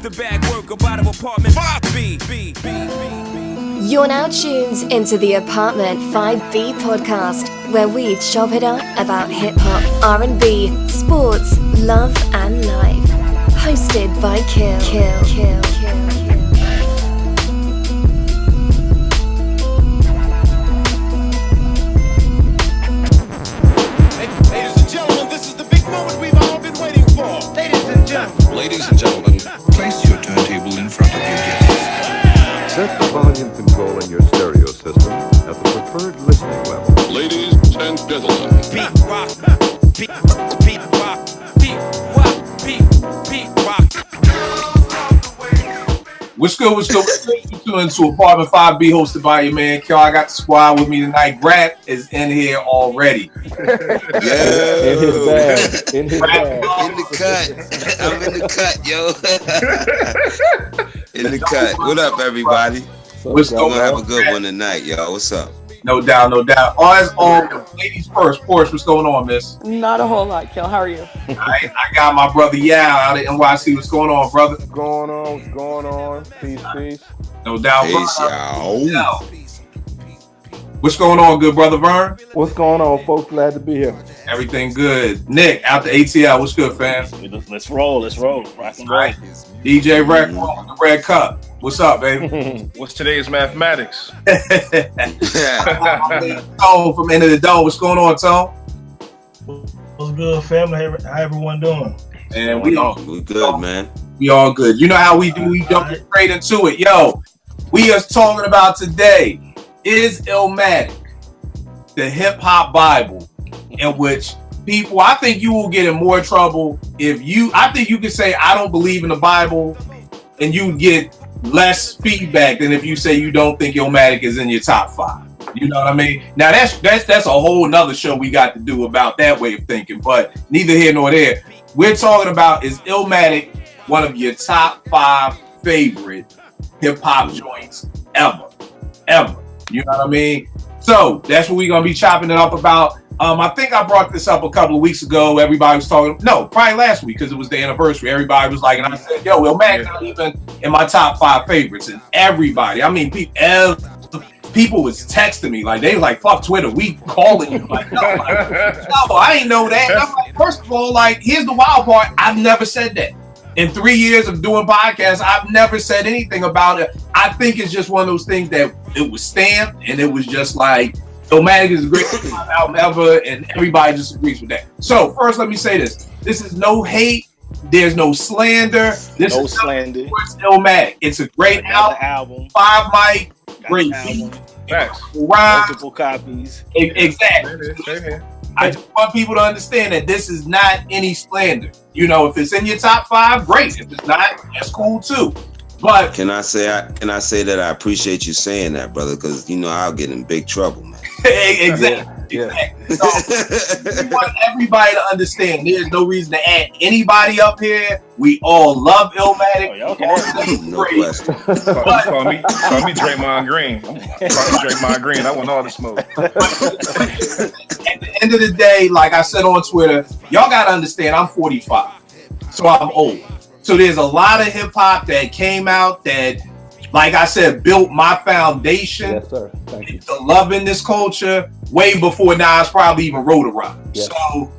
the bag work about an apartment 5B. You're now tuned into the Apartment 5B podcast, where we chop it up about hip-hop, R&B, sports, love and life. Hosted by Kill. Ladies and gentlemen, this is the big moment we've all been waiting for. Ladies and gentlemen, place your turntable in front of your guests. Set the volume control in your stereo system at the preferred listening level. Ladies and gentlemen, Beat rock, beat rock, beat rock. What's good? You tuned into Apartment 5B, hosted by your man Kel. I got the squad with me tonight. Grant is in here already. yeah, In his bag. In the cut. I'm in the cut, yo. In the cut. What up, everybody? What's We're going gonna have on? a good one tonight, yo. What's up? No doubt. As always, ladies first. Porsche, what's going on, miss? Not a whole lot, Kel. How are you? I got my brother Yao out at NYC. What's going on, brother? What's going on? Peace. No doubt. Peace, Vern. y'all. What's going on, good brother Vern? What's going on, folks? Glad to be here. Everything good. Nick, out the ATL. What's good, fam? Let's roll. Rock and roll. Right. DJ Rec, the Red Cup. What's up, baby? What's today's mathematics? Tone from End of the Dome. What's going on, Tone? What's good, family? How everyone doing? And we good, man. We all good. You know how we do. We jump straight into it. Yo, we are talking about today is Illmatic, the hip hop Bible, in which people, I think you will get in more trouble I think you could say I don't believe in the Bible, and you get less feedback than if you say you don't think Illmatic is in your top 5. You know what I mean? Now that's a whole nother show we got to do about that way of thinking, but neither here nor there. We're talking about, is Illmatic one of your top 5 favorite hip hop joints ever? You know what I mean? So that's what we're gonna be chopping it up about. I think I brought this up a couple of weeks ago. Everybody was talking, probably last week because it was the anniversary. Everybody was like, and I said, yo, Illmatic not even in my top 5 favorites. And everybody, I mean, people was texting me, like, they was like, fuck Twitter, we calling you. Like, no, I ain't know that. And I'm like, first of all, like, here's the wild part. I've never said that. In 3 years of doing podcasts, I've never said anything about it. I think it's just one of those things that it was stamped, and it was just like, Illmatic is the greatest album ever, and everybody just agrees with that. So first, let me say this: this is no hate. There's no slander. This No is slander. It's Illmatic. It's a great album. 5 mic, great beat, rhyme, Multiple copies. Exactly. I just want people to understand that this is not any slander. You know, if it's in your top 5, great. If it's not, that's cool too. But Can I say that I appreciate you saying that, brother? Because I'll get in big trouble, man. Exactly. So, we want everybody to understand there's no reason to add anybody up here. We all love Illmatic. No question. Call me Draymond Green. Draymond Green. I want all the smoke. At the end of the day, like I said on Twitter, y'all got to understand I'm 45. So I'm old. So there's a lot of hip hop that came out that, like I said, built my foundation. Yes, sir. Thank you. To loving this culture way before Nas probably even wrote a rhyme. Yes. So,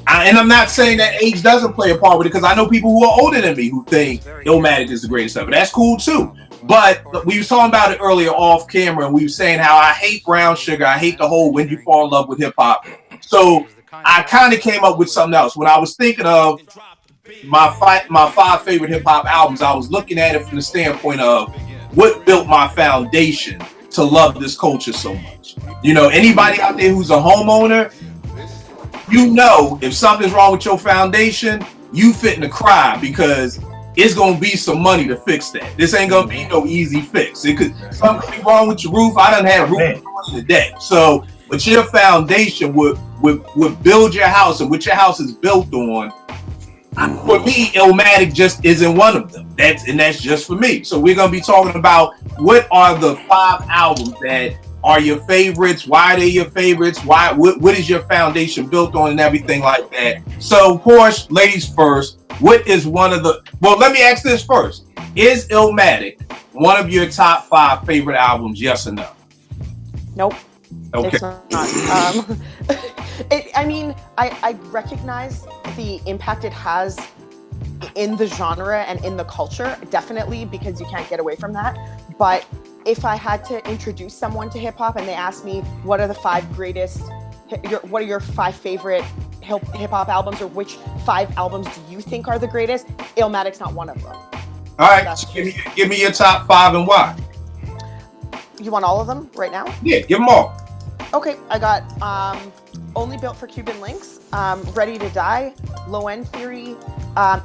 and I'm not saying that age doesn't play a part with it, because I know people who are older than me who think Illmatic is the greatest ever. That's cool too. But we was talking about it earlier off camera, and we were saying how I hate Brown Sugar. I hate the whole when you fall in love with hip hop. So I kind of came up with something else. When I was thinking of my 5 favorite hip hop albums, I was looking at it from the standpoint of what built my foundation to love this culture so much. You know, anybody out there who's a homeowner, you know, if something's wrong with your foundation, you fitting to cry, because it's gonna be some money to fix that. This ain't gonna be no easy fix. Something could be wrong with your roof. I done had a roof today. So, but your foundation would build your house, and what your house is built on. For me, Illmatic just isn't one of them. That's just for me. So we're gonna be talking about what are the 5 albums that are your favorites, why they're your favorites, what is your foundation built on, and everything like that. So, Porsche, ladies first, what is one of the, well, let me ask this first. Is Illmatic one of your top 5 favorite albums? Yes or no? Nope. Okay. It's not. I recognize the impact it has in the genre and in the culture, definitely, because you can't get away from that. But if I had to introduce someone to hip hop and they asked me what are the 5 greatest, what are your 5 favorite hip hop albums, or which 5 albums do you think are the greatest? Illmatic's not one of them. All right, so give me your top 5 and why. You want all of them right now? Yeah, give them all. Okay, I got Only Built for Cuban Links, Ready to Die, Low End Theory,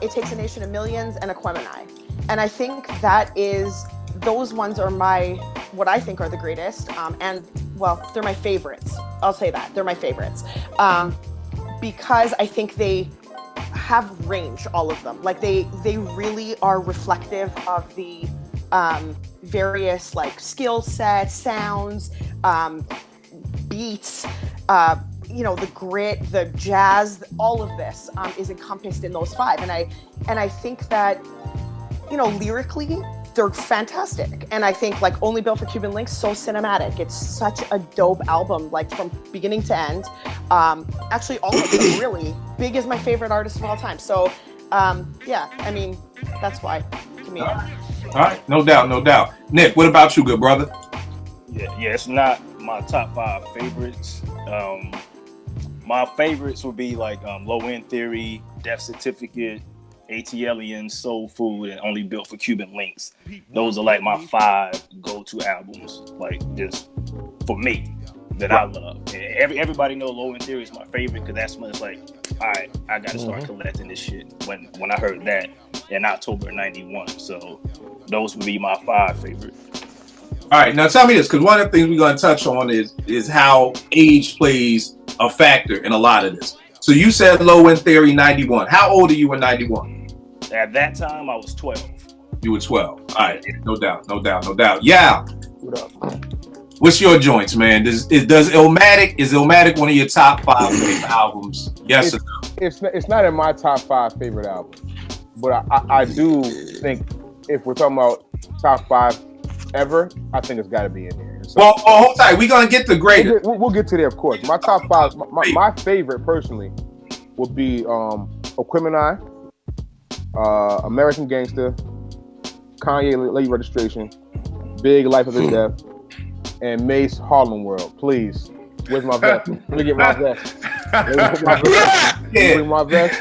It Takes a Nation of Millions, and Aquemini. And I think those ones are what I think are the greatest. And well, they're my favorites. I'll say that. They're my favorites. Because I think they have range, all of them. Like they really are reflective of the various like skill sets, sounds, beats, the grit, the jazz, all of this is encompassed in those 5. And I think that, lyrically, they're fantastic. And I think like Only Built for Cuban Links, so cinematic. It's such a dope album, like from beginning to end. Actually, all of them really. Big is my favorite artist of all time. So that's why to me. All right, no doubt. Nick, what about you, good brother? Yeah, it's not my top 5 favorites. My favorites would be like Low End Theory, Death Certificate, ATLiens, Soul Food, and Only Built for Cuban Links. Those are like my 5 go-to albums, like just for me, that I love. And everybody know Low End Theory is my favorite because that's when it's like, all right, I got to start collecting this shit. When I heard that in October '91, so those would be my 5 favorite. All right, now tell me this, because one of the things we're going to touch on is how age plays a factor in a lot of this. So you said Low End Theory 91. How old are you in 91? At that time, I was 12. You were 12. All right, no doubt. Yeah. What up? What's your joints, man? Is Illmatic one of your top 5 favorite albums? Yes or no? It's not in my top 5 favorite albums, but I do think if we're talking about top 5 ever, I think it's got to be in there. So, well, hold tight. We're gonna get the greatest. We'll get to there, of course. My top 5, my favorite personally would be Aquemini, American Gangster, Kanye Late Registration, Big Life of the Death, and Mace Harlem World. Please, where's my vest? Let me get my vest. Bring my vest.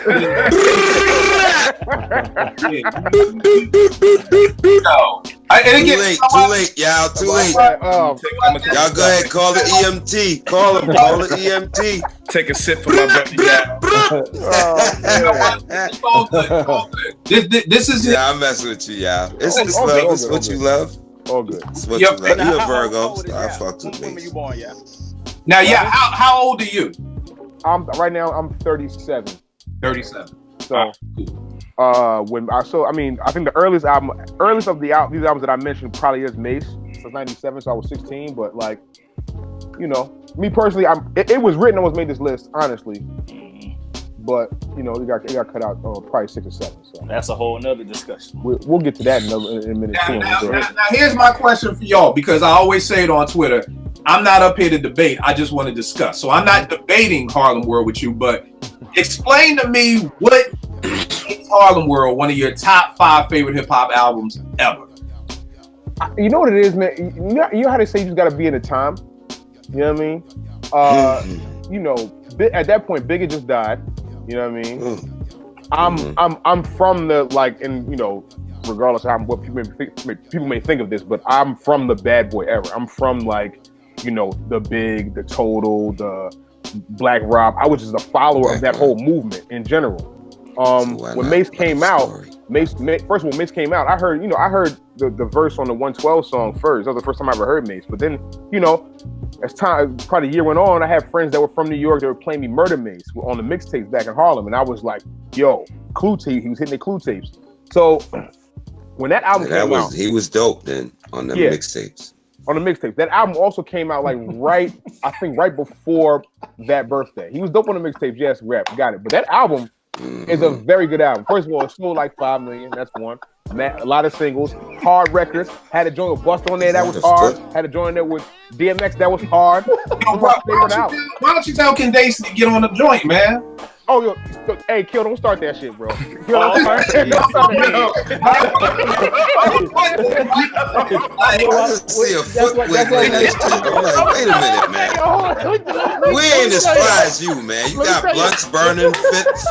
No. Too late, y'all. Too late. Y'all go ahead, call the EMT. Call him. Call the EMT. Take a sip for my brother. It's all good. This is yeah, I'm messing with you, y'all. It's love. It's what you love. All good. It's what you love. You a Virgo. I fucked with me. Now, yeah. How old are you? Right now I'm 37. 37. So, I think the earliest of these albums that I mentioned probably is Mace. So it's 97, so I was 16. But like, me personally, it was written I was made this list, honestly. But it got cut out probably 6 or 7. So that's a whole nother discussion. We'll get to that in a minute. Now, here's my question for y'all, because I always say it on Twitter. I'm not up here to debate. I just want to discuss. So I'm not debating Harlem World with you, but explain to me what is Harlem World one of your top 5 favorite hip hop albums ever? You know what it is, man. You know how they say you just got to be in the time. You know what I mean? At that point, Biggie just died. You know what I mean? I'm from the regardless of what people may think of this, but I'm from the bad boy era. I'm from the Big, the Total, the Black Rob. I was just a follower of that whole movement in general. When Mace came out, Mace came out, I heard the verse on the 112 song first. That was the first time I ever heard Mace. But then, as time, probably a year went on, I had friends that were from New York that were playing me Murder Mace on the mixtapes back in Harlem. And I was like, yo, Clue tape. He was hitting the Clue tapes. So when that album came out, he was dope then on the mixtapes. On the mixtape. That album also came out right before that birthday. He was dope on the mixtape, yes, rap, got it. But that album is a very good album. First of all, it sold like 5 million, that's one. A lot of singles, hard records. Had a joint with Bust on there that was hard. Had a joint there with DMX that was hard. Why don't you tell Candace to get on the joint, man? Oh, yo, hey, Kill, don't start that shit, bro. Kill, I just see a foot wiggling in this shit. I'm like, wait a minute, man. We ain't as fly as you, man. You got blunts burning, fits,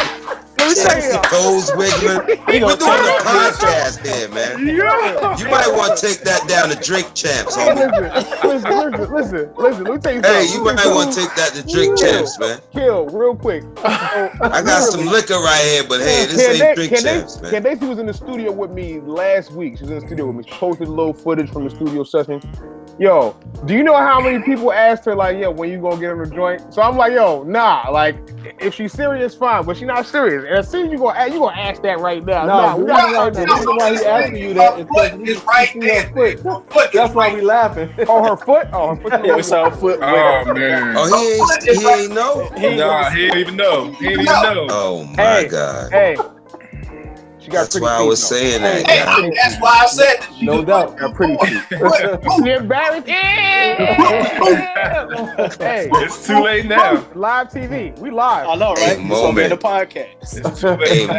toes wiggling. We're doing a podcast here, man. You might want to take that down to Drink Champs, homie. Listen. Let me tell you something. Hey, you might want to take that to Drink Champs, man. Kill, real quick. I got some liquor right here, but hey, this ain't Drink Champs, man. Candace was in the studio with me last week. She was in the studio with me. She posted a little footage from the studio session. Yo, do you know how many people asked her, like, yo, when you gonna get on the joint? So I'm like, yo, nah. Like, if she's serious, fine, but she's not serious. And as soon as you gonna ask that right now. No, the reason why he's asking you that is because right there. That's why we laughing. Oh, her foot? Oh, her foot. Yeah, we saw her foot. Oh man. Oh, he ain't know. Nah, he didn't even know. He didn't even know. Oh my God. Hey. She got That's why I was saying that. Hey, that's why I said that. No doubt. Got pretty feet. She embarrassed. Hey, it's too late now. Live TV. We live. I know, right? A moment. The podcast. A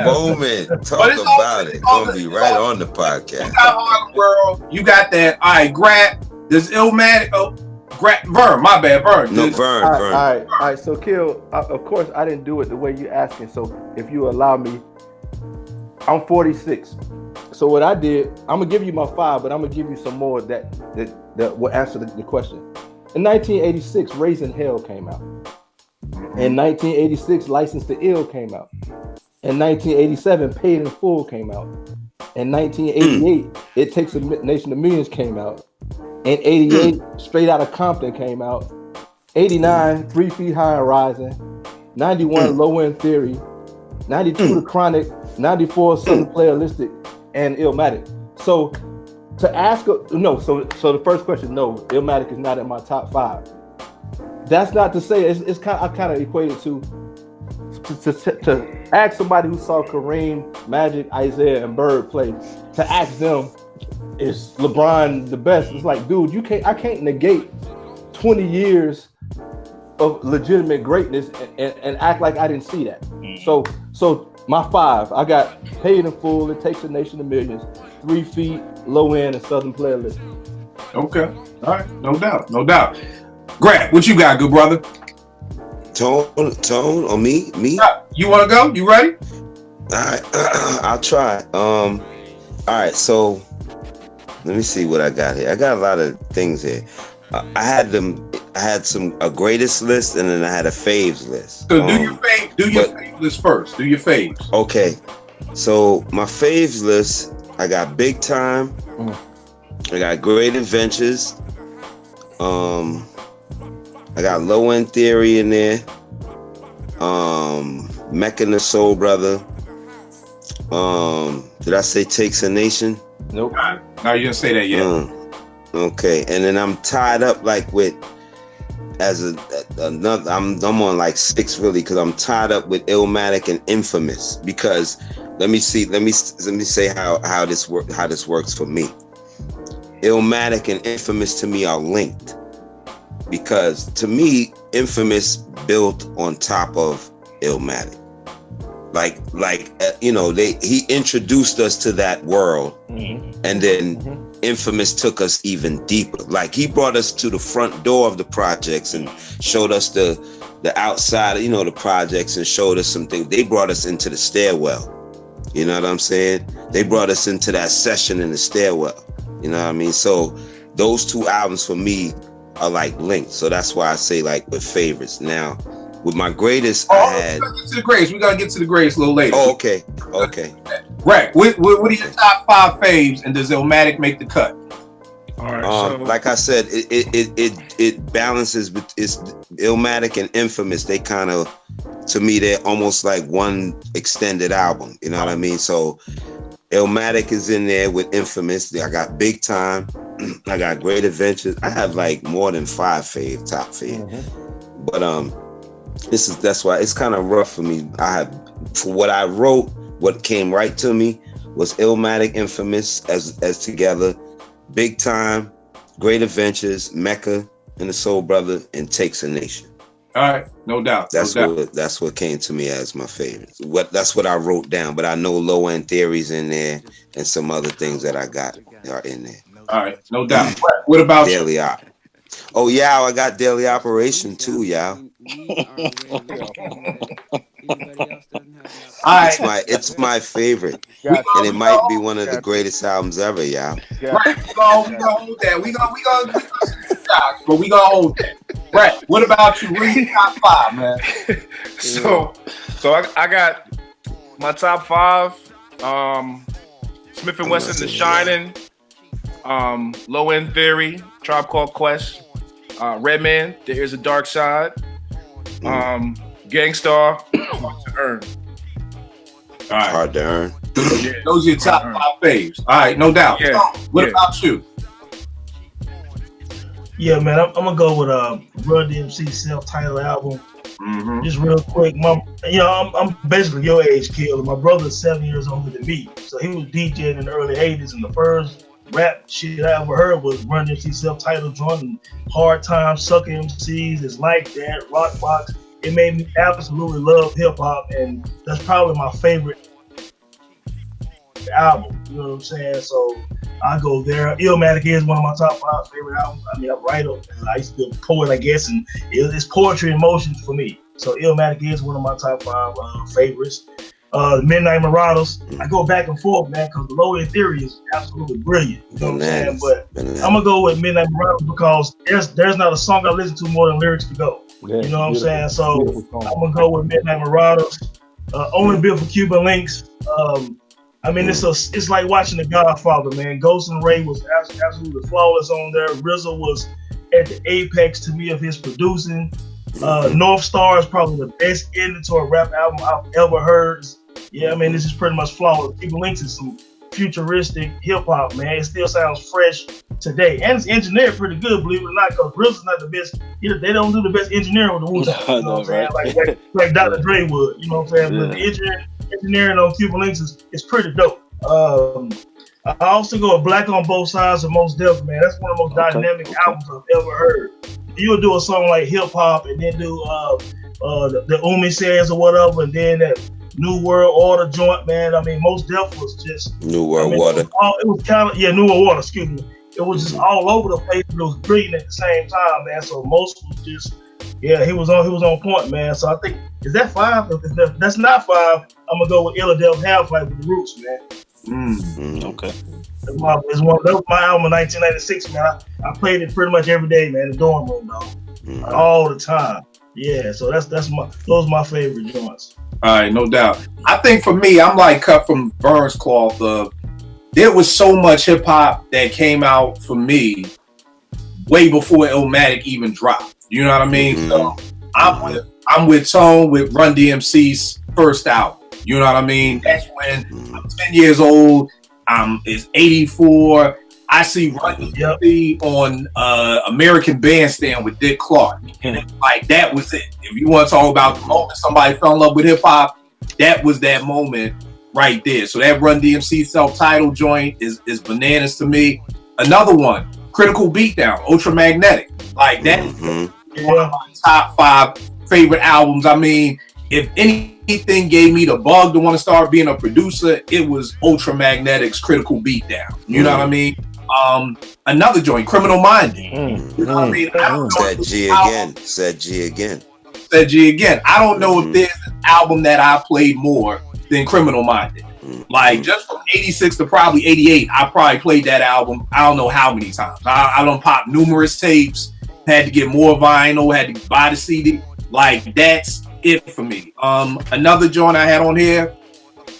moment. Talk about it. Gonna be right on the podcast. You got Harlem World. You got that. All right, Grat. This Illmatic. Oh, Vern. My bad, Vern. No, Vern. All right. So, Kill. Of course, I didn't do it the way you're asking. So, if you allow me. I'm 46. So what I did, I'm gonna give you my 5, but I'm gonna give you some more that will answer the question. In 1986, Raising Hell came out. In 1986, License to Ill came out. In 1987, Paid in Full came out. In 1988, It Takes a Nation of Millions came out. In 88, Straight Outta Compton came out. 89, 3 Feet High and Rising. 91, Low End Theory. 92, The Chronic. 94, Southern Playalistic, and Illmatic. So to ask, so the first question, no, Illmatic is not in my top 5. That's not to say it's kind. I kind of equate it to ask somebody who saw Kareem, Magic, Isaiah, and Bird play. To ask them, is LeBron the best? It's like, dude, I can't negate 20 years of legitimate greatness and act like I didn't see that. So. My 5, I got Paid in Full, It Takes a Nation of Millions, 3 Feet, Low End, and Southern Playlist. Okay. All right. No doubt. Grant, what you got, good brother? Tone, or me? You want to go? You ready? All right. I'll try. All right. So let me see what I got here. I got a lot of things here. I had a greatest list, and then I had a faves list. So do your faves list first. Do your faves. Okay. So my faves list, I got Big Time. I got Great Adventures. I got Low End Theory in there. Mecca and the Soul Brother. Did I say Takes a Nation? Nope. No, you didn't say that yet. Okay, and then I'm tied up like with another. I'm on like 6 really because I'm tied up with Illmatic and Infamous because let me say how this works for me. Illmatic and Infamous to me are linked because to me Infamous built on top of Illmatic. He introduced us to that world, and then Infamous took us even deeper. Like he brought us to the front door of the projects and showed us the outside, the projects and showed us some things. They brought us into the stairwell. You know what I'm saying? They brought us into that session in the stairwell. You know what I mean? So those 2 albums for me are like linked. So that's why I say like with favorites. Now, with my greatest, I had. We're gonna get to the greatest. We're gonna get to the greatest a little later. Oh, okay. Right. What are your top 5 faves, and does Illmatic make the cut? All right. Like I said, it balances with it's Illmatic and Infamous. They kind of, to me, they're almost like one extended album. You know what I mean? So Illmatic is in there with Infamous. I got Big Time. I got Great Adventures. I have like more than 5 top fave. But that's why it's kind of rough for me. For what I wrote, what came right to me was Illmatic, Infamous as together, Big Time, Great Adventures, Mecca, and the Soul Brother, and Takes a Nation. All right, no doubt. That's what came to me as my favorite. That's what I wrote down, but I know Low End Theory's in there, and some other things that I got are in there. All right, no doubt. What about Daily Op? Oh yeah, I got Daily Operation too, y'all. It's my favorite, and it might be one of the greatest albums ever, y'all. Right, we gonna hold that. We gonna but we gonna hold that. Brett, what about you? What's your top 5, man? So I got my top 5. Smith and Wesson, The Shining, Low End Theory, Tribe Called Quest, Redman, There Is a Dark Side, Gangstar, Hard to Earn. All right. Hard to Earn. Those are your top 5 faves. All right, no doubt. Yeah. What about you? Yeah, man, I'm gonna go with Run DMC self-titled album. Mm-hmm. Just real quick, I'm basically your age, Kill. My brother's 7 years older than me, so he was DJing in the early '80s, and the first rap shit I ever heard was Run DMC self-titled joint, and Hard Times, Sucker MCs, It's Like That, Rock Box. It made me absolutely love hip hop, and that's probably my favorite album. You know what I'm saying? So I go there. Illmatic is one of my top 5 favorite albums. I mean, I'm right up. I used to be a poet, I guess, and it's poetry in motion for me. So Illmatic is one of my top 5 favorites. Midnight Marauders. I go back and forth, man, because the Low End Theory is absolutely brilliant. You know what I'm saying? But I'm gonna go with Midnight Marauders because there's not a song I listen to more than lyrics to go. You know what I'm saying? So I'm gonna go with Midnight Marauders. Only Built for Cuban Links. I mean, it's like watching The Godfather, man. Ghost and Ray was absolutely flawless on there. RZA was at the apex to me of his producing. North Star is probably the best ending to a rap album I've ever heard. Yeah, I mean, this is pretty much flawless. Cuban Links is some futuristic hip hop, man. It still sounds fresh today, and it's engineered pretty good, believe it or not. Because RZA's not the best. They don't do the best engineering with the Wu-Tang. You know what I'm saying? Like Dr. Dre would. You know what I'm saying? But the engineering on Cuban Links is pretty dope. I also go with Black on Both Sides of Most Def, man. That's one of the most dynamic albums I've ever heard. You'll do a song like hip hop and then do the Umi Says or whatever, and then that New World Order joint, man. I mean, Most Def was just New World Order. It was kind of New World Order. Excuse me. It was just all over the place, but it was brilliant at the same time, man. So Most was just, he was on point, man. So I think, is that 5? If that's not 5, I'm gonna go with Illa Del Half-Life with the Roots, man. Okay. That was my album in 1996, man. I played it pretty much every day, man. In the dorm room, though, all the time. Yeah, so those are my favorite joints. All right, no doubt. I think for me, I'm like cut from Burns cloth of there was so much hip hop that came out for me way before Illmatic even dropped. You know what I mean? So I'm with Tone with Run DMC's first album. You know what I mean? That's when I'm 10 years old. It's 84. I see Run DMC on American Bandstand with Dick Clark. And it's like, that was it. If you want to talk about the moment somebody fell in love with hip hop, that was that moment right there. So that Run DMC self-titled joint is bananas to me. Another one, Critical Beatdown, Ultramagnetic. Like that is one of my top 5 favorite albums. I mean, if anything gave me the bug to want to start being a producer, it was Ultramagnetic's Critical Beatdown. You know what I mean? Another joint, Criminal Minded. You know what I mean? Said G again. I don't know if there's an album that I played more than Criminal Minded. Like just from 86 to probably 88, I probably played that album I don't know how many times. I done popped numerous tapes, had to get more vinyl, had to buy the CD. Like that's it for me. Another joint I had on here,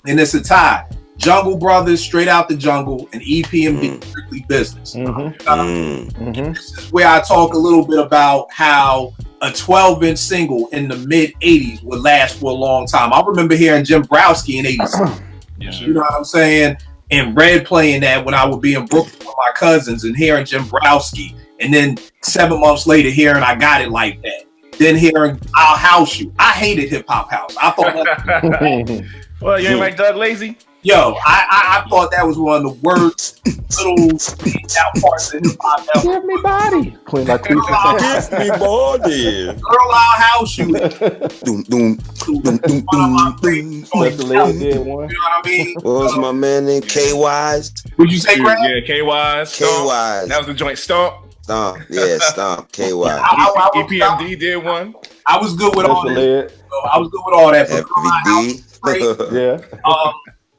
and it's a tie. Jungle Brothers, Straight Out the Jungle, and EPMD, Strictly Business. This is where I talk a little bit about how a 12-inch single in the mid-'80s would last for a long time. I remember hearing Jim Browski in '86. You know what I'm saying? And Red playing that when I would be in Brooklyn with my cousins and hearing Jim Browski. And then 7 months later hearing I Got It Like That. Then hearing I'll House You. I hated hip hop house. I thought well, you ain't like Doug Lazy? Yo, I thought that was one of the worst little out parts of hip hop ever. Give me body. Clean like Give me body. Girl out house shoes. Doom, doom, doom, doom, doom. Special Ed did one. You know what I mean? What was my man named? K-Wise? Would you say Greg? Yeah, K-Wise. Stomp. K-Wise. That was the joint Stomp. Stomp. Yeah, Stomp. K-Wise. EPMD did one. I was good with all Special that. Ed. I was good with all that. But FVD. Yeah.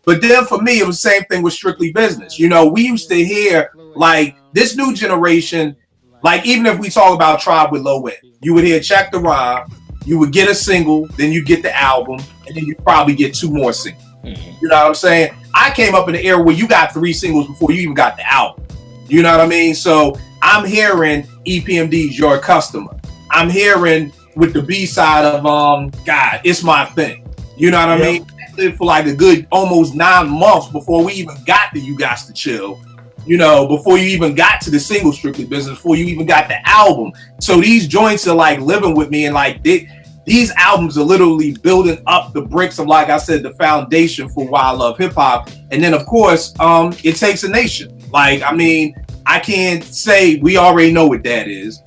But then for me, it was the same thing with Strictly Business. You know, we used to hear like this new generation, like even if we talk about Tribe with Low End, you would hear Check the Rhyme, you would get a single, then you get the album, and then you probably get 2 more singles. You know what I'm saying? I came up in the era where you got 3 singles before you even got the album. You know what I mean? So I'm hearing EPMD's Your Customer. I'm hearing with the B side of God, It's My Thing. You know what I mean? Lived for like a good almost 9 months before we even got the You Gots to Chill. You know, before you even got to the single Strictly Business, before you even got the album. So these joints are like living with me, and like these albums are literally building up the bricks of, like I said, the foundation for why I love hip hop. And then of course, It Takes a Nation. Like, I mean, I can't say we already know what that is.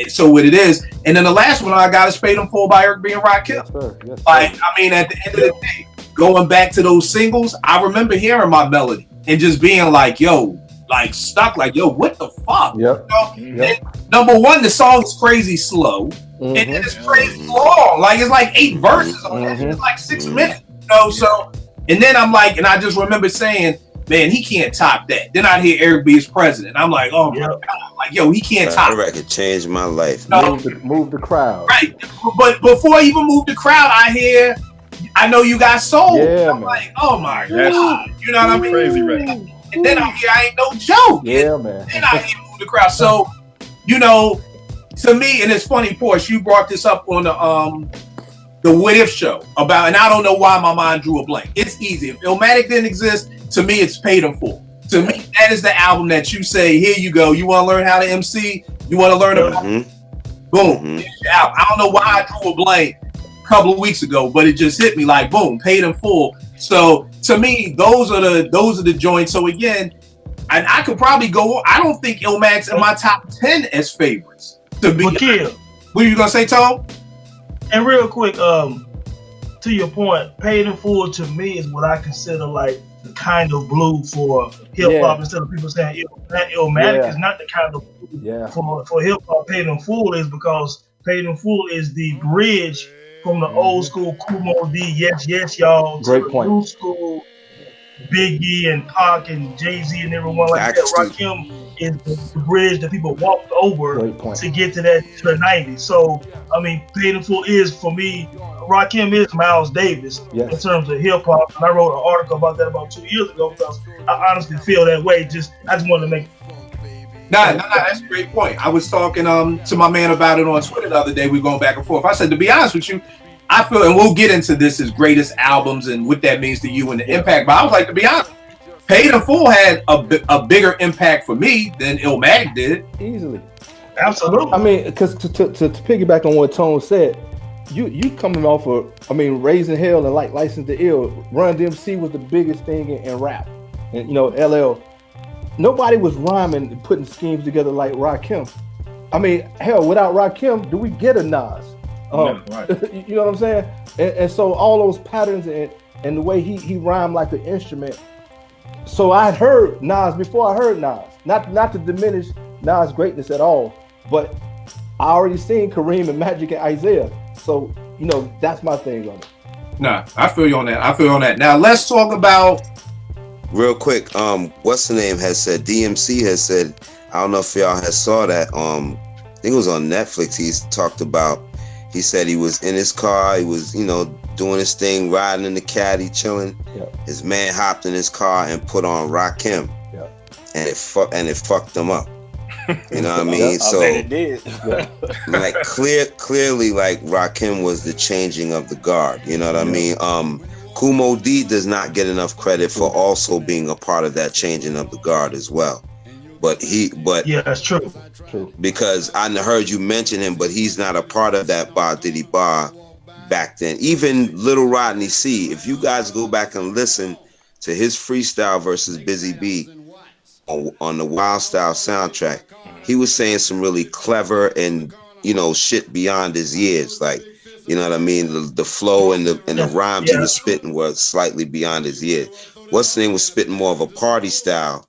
So what it is. And then the last one I got is Paid in Full by Eric B. and Rakim. Yes, like, I mean, at the end of the day, going back to those singles, I remember hearing my melody and just being like, yo, like stuck, like, yo, what the fuck? Yep. You know? Number one, the song is crazy slow. And then it's crazy long. Like, it's like 8 verses on it. It's like 6 minutes. You know, so, and then I'm like, and I just remember saying, man, he can't top that. Then I'd hear Eric B as president. I'm like, oh my God. Like, yo, he can't top that record changed my life. Move the crowd. Right. But before I even move the crowd, I hear I Know You Got Soul. Yeah, I'm man. like, oh my God. You know what I mean? Crazy record. And then I hear I Ain't No Joke. Yeah, man. Then I hear Move the Crowd. So, you know, to me, and it's funny, Porsche, you brought this up on the What If show about, and I don't know why my mind drew a blank. It's easy. If Illmatic didn't exist, to me, it's Paid in Full. To me, that is the album that you say, here you go. You want to learn how to MC? You want to learn about boom. Here's your album. I don't know why I drew a blank a couple of weeks ago, but it just hit me like boom, Paid in Full. So to me, those are the joints. So again, and I could probably go. I don't think Illmatic's in my top 10 as favorites. To be, what are you gonna say, Tom? And real quick, to your point, Paid in Full to me is what I consider like the kind of blue for hip hop. Instead of people saying Illmatic is not the kind of blue for hip hop. Paid in Full is because Paid in Full is the bridge from the old school Kumo D, yes, y'all, to the new school Biggie and Pac and Jay-Z and everyone like that. Rakim is the bridge that people walked over to get to the 90s. So, I mean, Paid in Full is, for me, Rakim is Miles Davis in terms of hip hop. And I wrote an article about that about 2 years ago because I honestly feel that way. I just wanted to make. Nah, that's a great point. I was talking to my man about it on Twitter the other day. We were going back and forth. I said, to be honest with you, I feel, and we'll get into this as greatest albums and what that means to you and the impact. But I was like, to be honest, Paid in Full had a bigger impact for me than Illmatic did. Easily. Absolutely. I mean, because to piggyback on what Tone said, you coming off of, I mean, Raising Hell and like License to Ill, Run DMC was the biggest thing in rap. And, you know, LL, nobody was rhyming and putting schemes together like Rakim. I mean, hell, without Rakim, do we get a Nas? You know what I'm saying? And so all those patterns and the way he rhymed like an instrument. So I had heard Nas before I heard Nas. Not to diminish Nas' greatness at all, but I already seen Kareem and Magic and Isaiah. So, you know, that's my thing on it. Nah, I feel you on that. Now let's talk about real quick. What's the name has said? DMC has said. I don't know if y'all has saw that. I think it was on Netflix. He's talked about. He said he was in his car. He was, you know, doing his thing, riding in the caddy, chilling. Yep. His man hopped in his car and put on Rakim, and it fucked him up. You know what I mean? So I bet it did. Like clearly, like Rakim was the changing of the guard. You know what I mean? Kumo D does not get enough credit for also being a part of that changing of the guard as well. But yeah, that's true. Because I heard you mention him, but he's not a part of that Ba Diddy Ba back then. Even Little Rodney C. If you guys go back and listen to his freestyle versus Busy B on the Wild Style soundtrack, he was saying some really clever and, you know, shit beyond his years. Like, you know what I mean? The flow and the rhymes he was spitting were slightly beyond his years. What's the name was spitting more of a party style,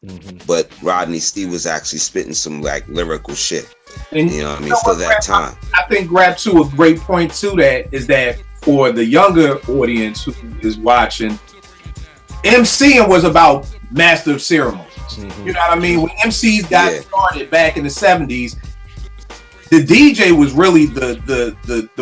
but Rodney Steve was actually spitting some like lyrical shit. And you know what I mean? For that time. I think Grab too, a great point to that is that for the younger audience who is watching, MCing was about master of ceremonies. You know what I mean? When MCs got started back in the 70s, the DJ was really the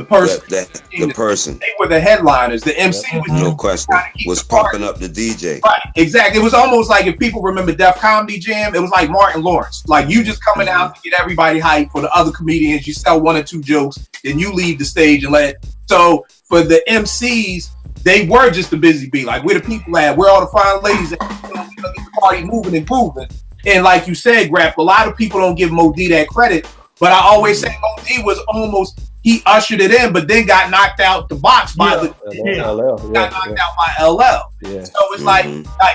person. The person. They were the headliners. The MC was no question was pumping up the DJ. Right, exactly. It was almost like, if people remember Def Comedy Jam, it was like Martin Lawrence. Like, you just coming out to get everybody hyped for the other comedians. You sell one or two jokes, then you leave the stage and let. So for the MCs, they were just the Busy Bee. Like, where the people at? Where all the fine ladies at? You know, get the party moving and grooving. And like you said, Grap, a lot of people don't give Mo D that credit. But I always say Mo D was almost, he ushered it in, but then got knocked out the box by got knocked out by LL. Yeah. So it's like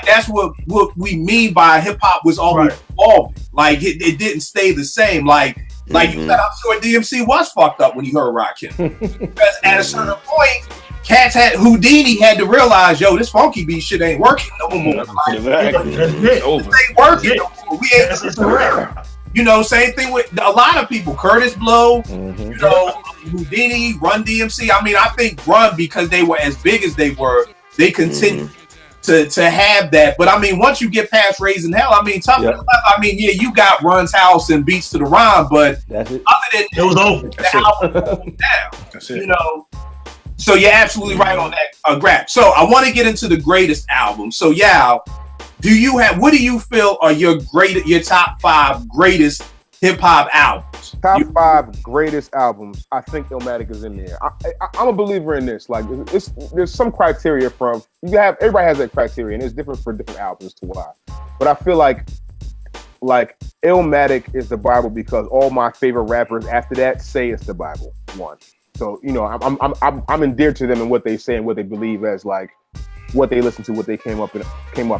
that's what we mean by hip hop was always evolving. Like it didn't stay the same. Like you said, I'm sure DMC was fucked up when he heard Rakim. Because at a certain point, Houdini had to realize, yo, this funky beat shit ain't working no more. Like, it ain't working no more. We ain't you know, same thing with a lot of people. Curtis Blow, you know, Houdini, Run DMC. I mean, I think Run, because they were as big as they were, they continue to have that. But I mean, once you get past Raising Hell, I mean, Tough Left, I mean, yeah, you got Run's House and Beats to the Rhyme, but other than that, it was over. The album down, you know. So you're absolutely right on that, Grab. So I want to get into the greatest album. So Yao, what do you feel are your top 5 greatest hip hop albums? Top 5 greatest albums. I think Illmatic is in there. I'm a believer in this. Like, there's some criteria from everybody has that criteria, and it's different for different albums to why. But I feel like Illmatic is the Bible because all my favorite rappers after that say it's the Bible. One. So, you know, I'm endeared to them and what they say and what they believe as like what they listen to, what they came up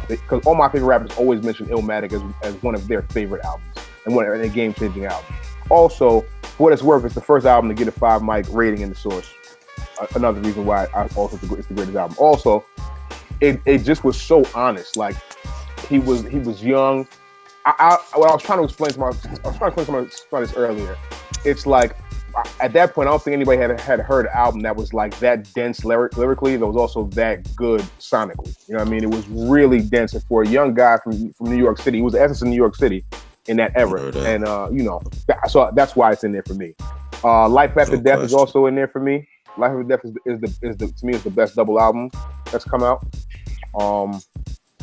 because all my favorite rappers always mention Illmatic as one of their favorite albums and a game-changing album. Also, for what it's worth, it's the first album to get a 5 mic rating in the Source. Another reason why I also think it's the greatest album. Also, it just was so honest. Like he was young. I was trying to explain to this earlier. It's like, at that point, I don't think anybody had heard an album that was like that dense lyrically. That was also that good sonically. You know what I mean? It was really dense. And for a young guy from New York City, he was the essence of New York City in that era. And you know, so that's why it's in there for me. Life After Death is also in there for me. Life After Death is to me is the best double album that's come out.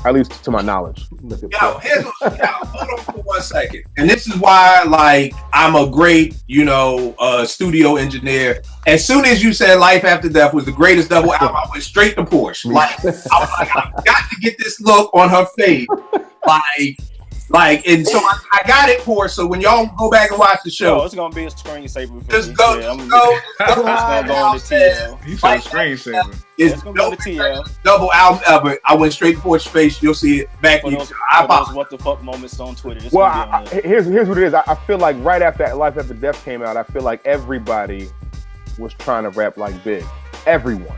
At least to my knowledge. Yo, hold on for 1 second. And this is why, like, I'm a great, you know, studio engineer. As soon as you said Life After Death was the greatest double album, I went straight to Porsche. Like, I was like, I've got to get this look on her face. Like, and so I got it, Porsche. So when y'all go back and watch the show, it's gonna be a screensaver. Just go. It's gonna go on the TL. You said screensaver. It's gonna go to TL. Double album ever. I went straight to Porsche face. You'll see it back. For those what the fuck moments on Twitter. Here's what it is. I feel like right after Life After Death came out, I feel like everybody was trying to rap like Big. Everyone,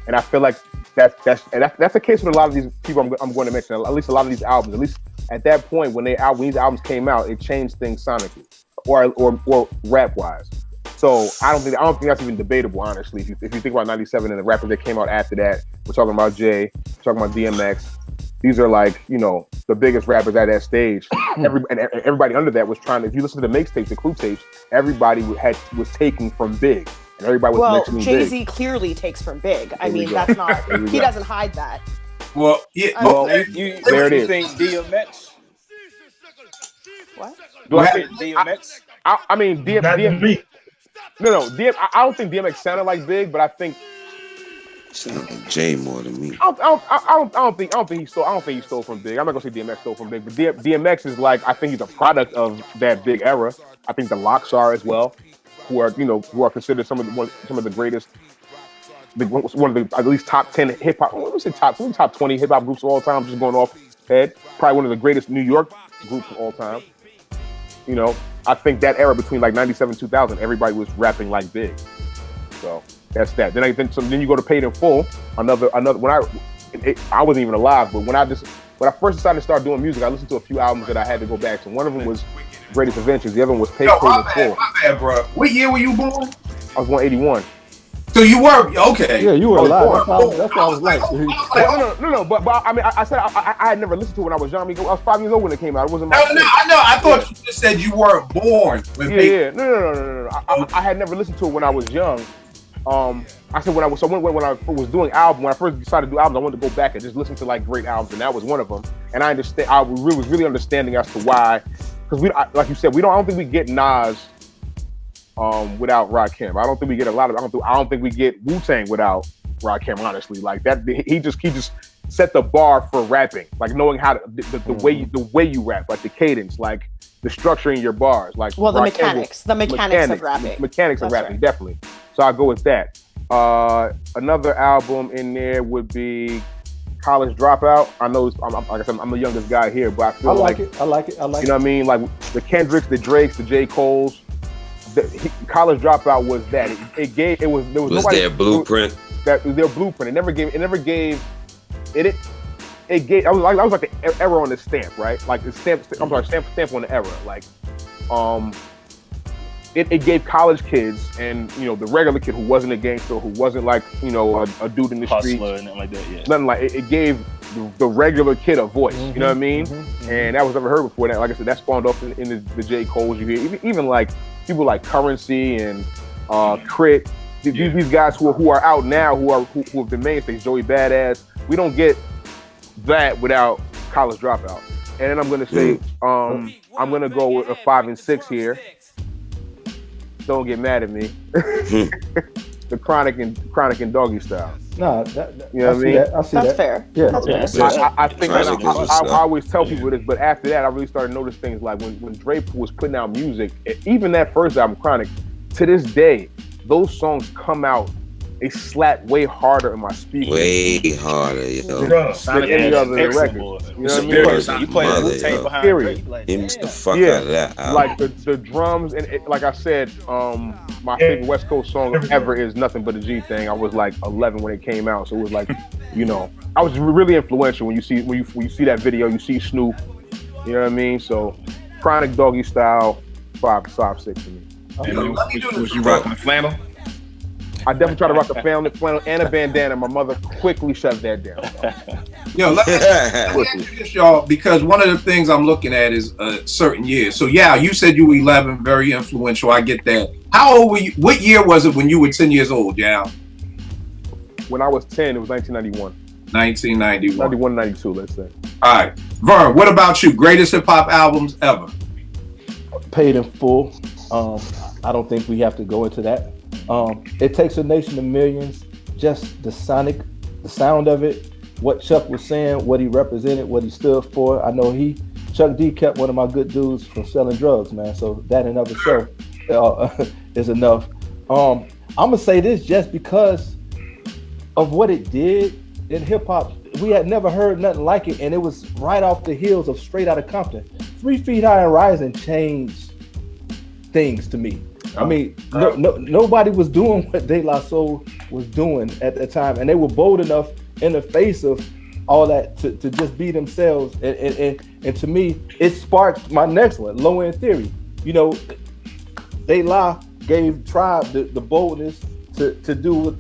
and I feel like that's the case with a lot of these people I'm going to mention. At least a lot of these albums. At least at that point when these albums came out, it changed things sonically or rap wise. So I don't think that's even debatable, honestly. If you think about 97 and the rappers that came out after that, we're talking about Jay, we're talking about DMX. These are like, you know, the biggest rappers at that stage. Everybody under that was trying to, if you listen to the mixtapes, the clue tapes, everybody was taking from Big. And everybody was mentioning Big. Jay-Z clearly takes from Big. I mean, that's not, he doesn't hide that. Well, yeah. There it is. Think DMX? What? Do I think DMX? I mean, DMX. No. I don't think DMX sounded like Big, but I think sounded like Jay more than me. I don't think he stole from Big. I'm not gonna say DMX stole from Big, but DMX is like, I think he's a product of that Big era. I think the Locks are as well, who are considered some of the greatest one of the at least top 10 hip hop. Let me say top 20 hip hop groups of all time. Just going off head, probably one of the greatest New York groups of all time. You know, I think that era between like 97 2000, everybody was rapping like Big. So that's that. Then you go to Paid in Full. Another when I wasn't even alive, but when I first decided to start doing music, I listened to a few albums that I had to go back to. One of them was Greatest Adventures. The other one was Paid in Full. My bad, bro. What year were you born? I was born 81. So you were okay. Yeah, you were alive. That's what I was like. No. But I mean, I said I had never listened to it when I was young. I mean, I was 5 years old when it came out. It wasn't my. No, I know. I thought you just said you weren't born. Yeah. No. I had never listened to it when I was young. I said when I was doing album, when I first decided to do albums, I wanted to go back and just listen to like great albums, and that was one of them. And I understand. I was really understanding as to why, because like you said, I don't think we get Nas without Rakim. I don't think we get I don't think we get Wu-Tang without Rakim. Honestly, like that, he just set the bar for rapping, like knowing how to the way you rap, like the cadence, like the structure in your bars, like the mechanics of rapping. Mechanics of rapping, definitely. So I'll go with that. Another album in there would be College Dropout. I know, like I said, I'm the youngest guy here, but I feel like it. I like it. You know what I mean? Like the Kendricks, the Drakes, the J. Coles. College Dropout was that. There was nobody, their blueprint. That was their blueprint. It never gave. I was like the error on the stamp, right? Like the stamp on the error. Like, it gave college kids and the regular kid who wasn't a gangster, who wasn't like a dude in the street, and nothing like that. Yeah. Nothing like it gave the regular kid a voice. You know what I mean? And that was never heard before. That, like I said, that spawned off in the J. Coles you hear. Even like people like Currency and Crit. These guys who are out now, who have been mainstays. Joey Badass. We don't get that without College Dropout. And then I'm gonna say I'm gonna go with a 5 and 6 here. Don't get mad at me. The Chronic and Doggy Style. No, you know what I mean? I see that's that. Fair. Yeah, that's fair. I think I always tell people this, but after that, I really started to notice things like when Drake was putting out music, even that first album, Chronic, to this day, those songs come out. They slap way harder in my speakers. Way harder, than any other record. You know what I mean? You play the Wu-Tang behind Drake. Like, the fuck out of that album. Like the drums and like I said, my favorite West Coast song ever is Nothing But a G Thing. I was like 11 when it came out, so it was like, I was really influential when you see that video. You see Snoop, you know what I mean? So Chronic, Doggy Style, 5, 6 for me. Was you rocking the flannel? I definitely tried to rock the flannel and a bandana. My mother quickly shut that down. Let me ask you this, y'all, because one of the things I'm looking at is certain years. So, you said you were 11, very influential. I get that. How old were you? What year was it when you were 10 years old, When I was 10, it was 1991. 1991. 91, 92, let's say. All right. Vern, what about you? Greatest hip-hop albums ever? Paid in Full. I don't think we have to go into that. It Takes a Nation of Millions, just the sound of it, what Chuck was saying, what he represented, what he stood for. I know Chuck D kept one of my good dudes from selling drugs, man. So that in of itself is enough. I'm gonna say this just because of what it did in hip hop. We had never heard nothing like it, and it was right off the heels of Straight Outta Compton. 3 Feet High and Rising changed things to me. I mean, nobody was doing what De La Soul was doing at the time, and they were bold enough in the face of all that to just be themselves. And to me, it sparked my next one, Low End Theory. De La gave Tribe the boldness to do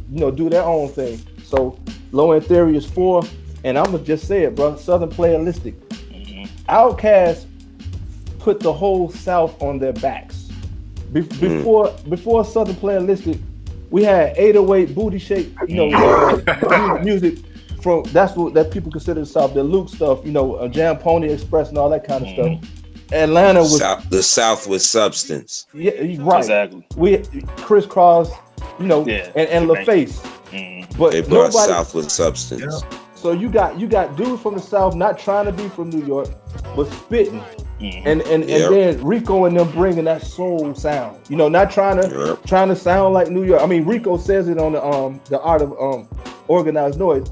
their own thing. So Low End Theory is 4, and I'm gonna just say it, bro. Southern Playalistic. OutKast put the whole South on their backs. Before Southern Playalistic, we had 808 Booty Shake, music from that people consider the South. The Luke stuff, Jam Pony Express and all that kind of stuff. Atlanta was the South with substance. Yeah, right. Exactly. We Crisscross, and LaFace. But they brought South with substance. So you got dudes from the South not trying to be from New York, but spitting And then Rico and them bringing that soul sound, you know, not trying to sound like New York. I mean, Rico says it on the Art of Organized Noise.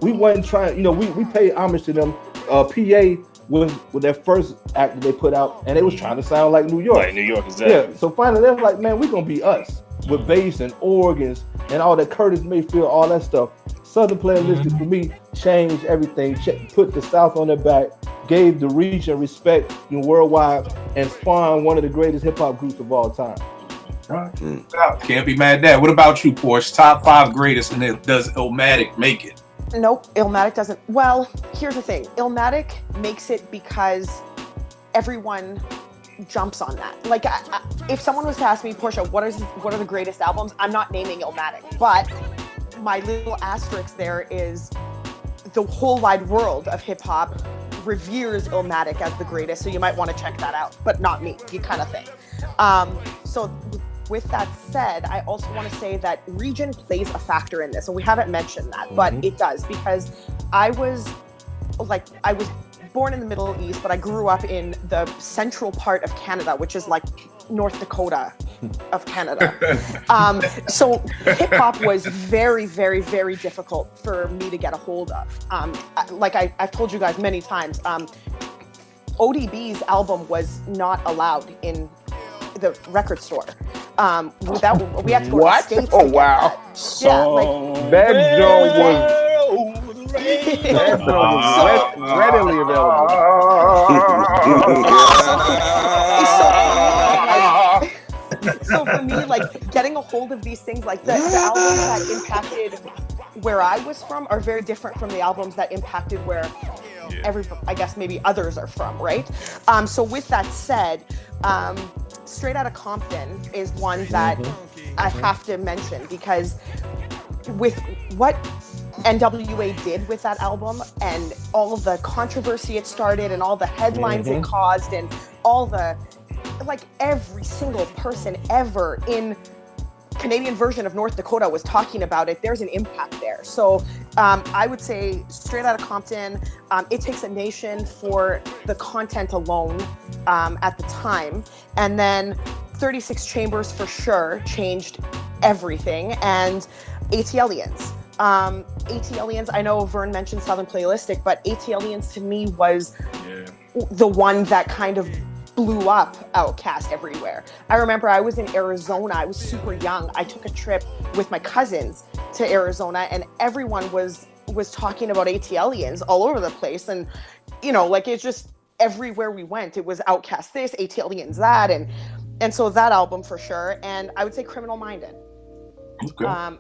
We wasn't trying, you know, we paid homage to them. PA was with their first act that they put out, and they was trying to sound like New York. Like New York, exactly. Yeah. So finally, they're like, man, we're gonna be us with bass and organs and all that Curtis Mayfield, all that stuff. Southern Playalistic for me changed everything. Put the South on their back, gave the region respect worldwide, and spawned one of the greatest hip hop groups of all time. Can't be mad at that. What about you, Porsche? Top 5 greatest, and then does Illmatic make it? Nope, Illmatic doesn't. Well, here's the thing. Illmatic makes it because everyone jumps on that. Like, if someone was to ask me, Portia, what are the greatest albums? I'm not naming Illmatic, but my little asterisk there is the whole wide world of hip hop reveres Illmatic as the greatest, so you might want to check that out, but not me, you kind of thing. So with that said, I also want to say that region plays a factor in this, and we haven't mentioned that, but it does, because I was born in the Middle East, but I grew up in the central part of Canada, which is like North Dakota of Canada. So hip hop was very, very, very difficult for me to get a hold of. Like I've told you guys many times, ODB's album was not allowed in the record store. We had to go to the States. Oh wow! Yeah, like that joint was readily available. So for me, like getting a hold of these things, like the albums that impacted where I was from are very different from the albums that impacted where I guess maybe others are from, right? So with that said, Straight Outta Compton is one that I have to mention, because with what NWA did with that album and all the controversy it started and all the headlines it caused and all the, like every single person ever in Canadian version of North Dakota was talking about it, there's an impact there. So I would say Straight Outta Compton, It Takes a Nation for the content alone at the time. And then 36 Chambers for sure changed everything. And ATLians. ATLians, I know Vern mentioned Southern Playalistic, but ATLians to me was the one that kind of blew up OutKast everywhere. I remember I was in Arizona. I was super young. I took a trip with my cousins to Arizona, and everyone was talking about ATLians all over the place. And you know, like it's just everywhere we went, it was OutKast this, ATLians that, and so that album for sure. And I would say Criminal Minded